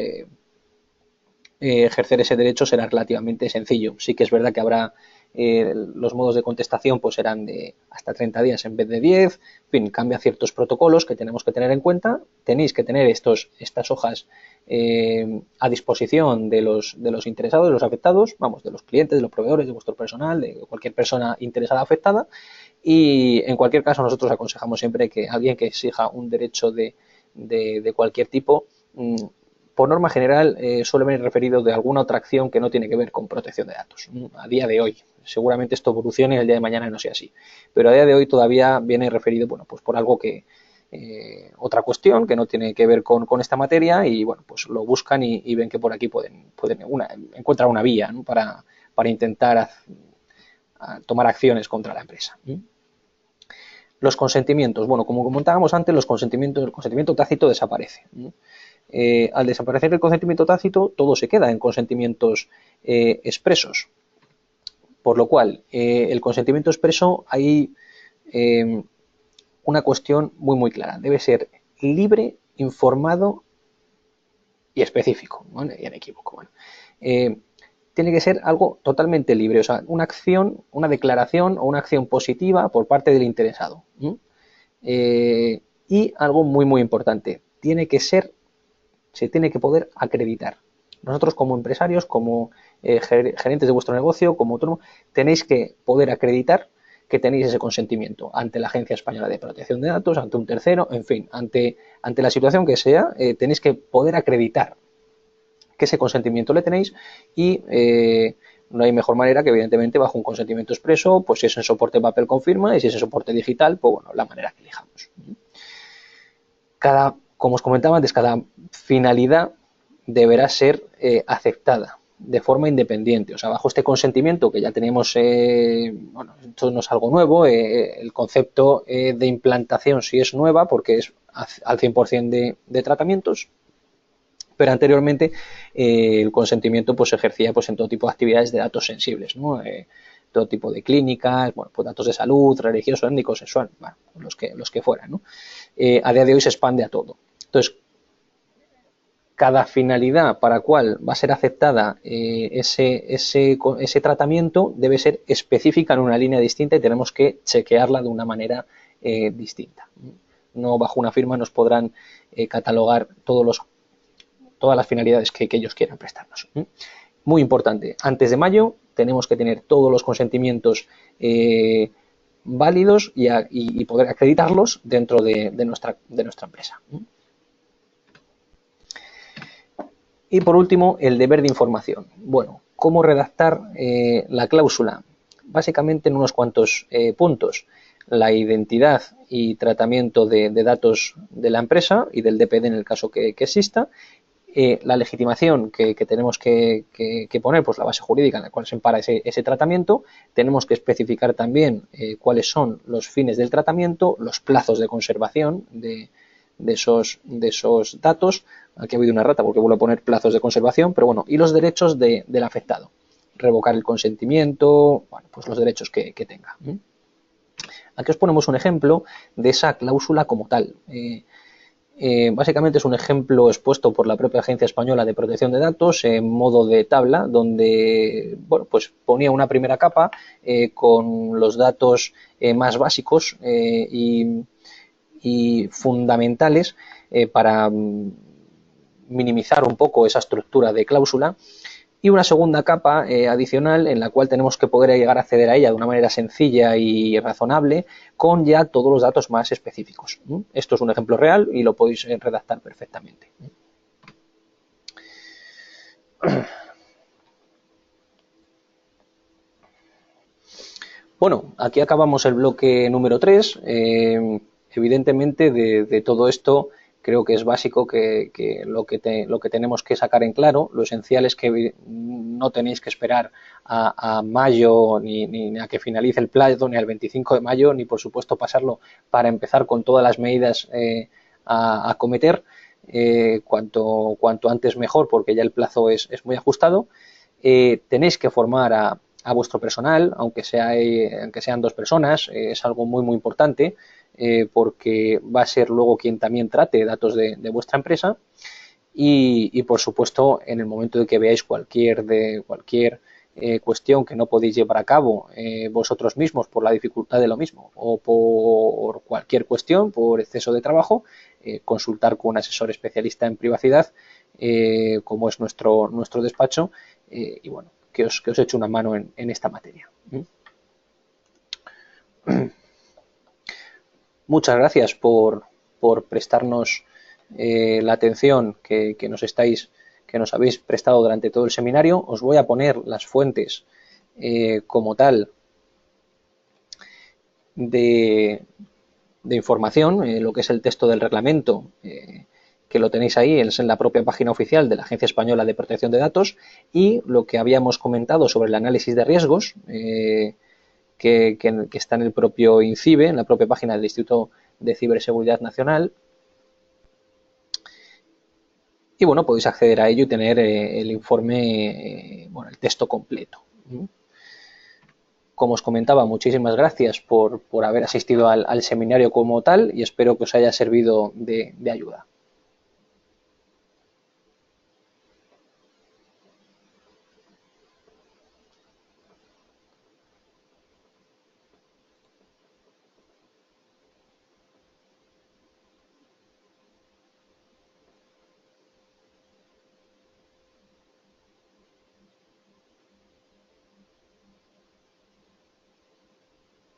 ejercer ese derecho será relativamente sencillo. Sí que es verdad que habrá los modos de contestación pues serán de hasta 30 días en vez de 10, en fin, cambia ciertos protocolos que tenemos que tener en cuenta. Tenéis que tener estas hojas a disposición de los interesados, de los afectados, vamos, de los clientes, de los proveedores, de vuestro personal, de cualquier persona interesada afectada. Y en cualquier caso nosotros aconsejamos siempre que alguien que exija un derecho de cualquier tipo, por norma general suele venir referido de alguna otra acción que no tiene que ver con protección de datos. A día de hoy, seguramente esto evolucione y el día de mañana no sea así, pero a día de hoy todavía viene referido, bueno, pues por algo que otra cuestión que no tiene que ver con esta materia, y bueno, pues lo buscan y ven que por aquí pueden encontrar una vía, ¿no?, para intentar tomar acciones contra la empresa. Los consentimientos. Bueno, como comentábamos antes, el consentimiento tácito desaparece. Al desaparecer el consentimiento tácito, todo se queda en consentimientos expresos. Por lo cual, el consentimiento expreso, hay una cuestión muy clara. Debe ser libre, informado y específico, ¿vale?, y inequívoco. Bueno, tiene que ser algo totalmente libre, o sea, una acción, una declaración o una acción positiva por parte del interesado. Y algo muy importante, se tiene que poder acreditar. Nosotros como empresarios, como gerentes de vuestro negocio, como autónomo, tenéis que poder acreditar que tenéis ese consentimiento ante la Agencia Española de Protección de Datos, ante un tercero, en fin, ante la situación que sea, tenéis que poder acreditar que ese consentimiento le tenéis, y no hay mejor manera que, evidentemente, bajo un consentimiento expreso, pues si es en soporte papel con firma, y si es en soporte digital, pues bueno, la manera que elijamos. Como os comentaba antes, cada finalidad deberá ser aceptada de forma independiente. O sea, bajo este consentimiento que ya tenemos, bueno, esto no es algo nuevo, el concepto de implantación sí es nueva porque es al 100% de tratamientos, pero anteriormente el consentimiento pues se ejercía pues en todo tipo de actividades de datos sensibles, ¿no? Todo tipo de clínicas, bueno, pues datos de salud, religioso, étnico, sexual, bueno, los que fueran, ¿no? A día de hoy se expande a todo. Entonces, cada finalidad para cual va a ser aceptada ese tratamiento debe ser específica en una línea distinta, y tenemos que chequearla de una manera distinta. No bajo una firma nos podrán catalogar todas las finalidades que ellos quieran prestarnos. Muy importante, antes de mayo tenemos que tener todos los consentimientos válidos y poder acreditarlos dentro de nuestra empresa. Y por último, el deber de información. Bueno, ¿cómo redactar la cláusula? Básicamente en unos cuantos puntos. La identidad y tratamiento de datos de la empresa y del DPD en el caso que exista. La legitimación que tenemos que poner, pues la base jurídica en la cual se ampara ese tratamiento. Tenemos que especificar también cuáles son los fines del tratamiento, los plazos de conservación de esos datos. Aquí ha habido una rata porque vuelvo a poner plazos de conservación, pero bueno, y los derechos del afectado. Revocar el consentimiento, bueno, pues los derechos que tenga. Aquí os ponemos un ejemplo de esa cláusula como tal. Básicamente es un ejemplo expuesto por la propia Agencia Española de Protección de Datos en modo de tabla, donde bueno, pues ponía una primera capa con los datos más básicos y fundamentales para minimizar un poco esa estructura de cláusula, y una segunda capa adicional en la cual tenemos que poder llegar a acceder a ella de una manera sencilla y razonable, con ya todos los datos más específicos. Esto es un ejemplo real y lo podéis redactar perfectamente. Bueno, aquí acabamos el bloque número 3. Evidentemente, de todo esto creo que es básico que lo que tenemos que sacar en claro. Lo esencial es que no tenéis que esperar a mayo ni a que finalice el plazo, ni al 25 de mayo, ni por supuesto pasarlo para empezar con todas las medidas a acometer. Cuanto antes mejor, porque ya el plazo es muy ajustado. Tenéis que formar a vuestro personal, aunque sean 2 personas, es algo muy importante, porque va a ser luego quien también trate datos de vuestra empresa, y por supuesto en el momento de que veáis cualquier cuestión que no podéis llevar a cabo vosotros mismos por la dificultad de lo mismo o por cualquier cuestión, por exceso de trabajo, consultar con un asesor especialista en privacidad, como es nuestro despacho, y bueno, que os eche una mano en esta materia. Muchas gracias por prestarnos la atención que nos habéis prestado durante todo el seminario. Os voy a poner las fuentes como tal de información, lo que es el texto del reglamento, que lo tenéis ahí, es en la propia página oficial de la Agencia Española de Protección de Datos, y lo que habíamos comentado sobre el análisis de riesgos, que está en el propio INCIBE, en la propia página del Instituto de Ciberseguridad Nacional. Y bueno, podéis acceder a ello y tener el informe, el texto completo. Como os comentaba, muchísimas gracias por haber asistido al seminario como tal, y espero que os haya servido de ayuda.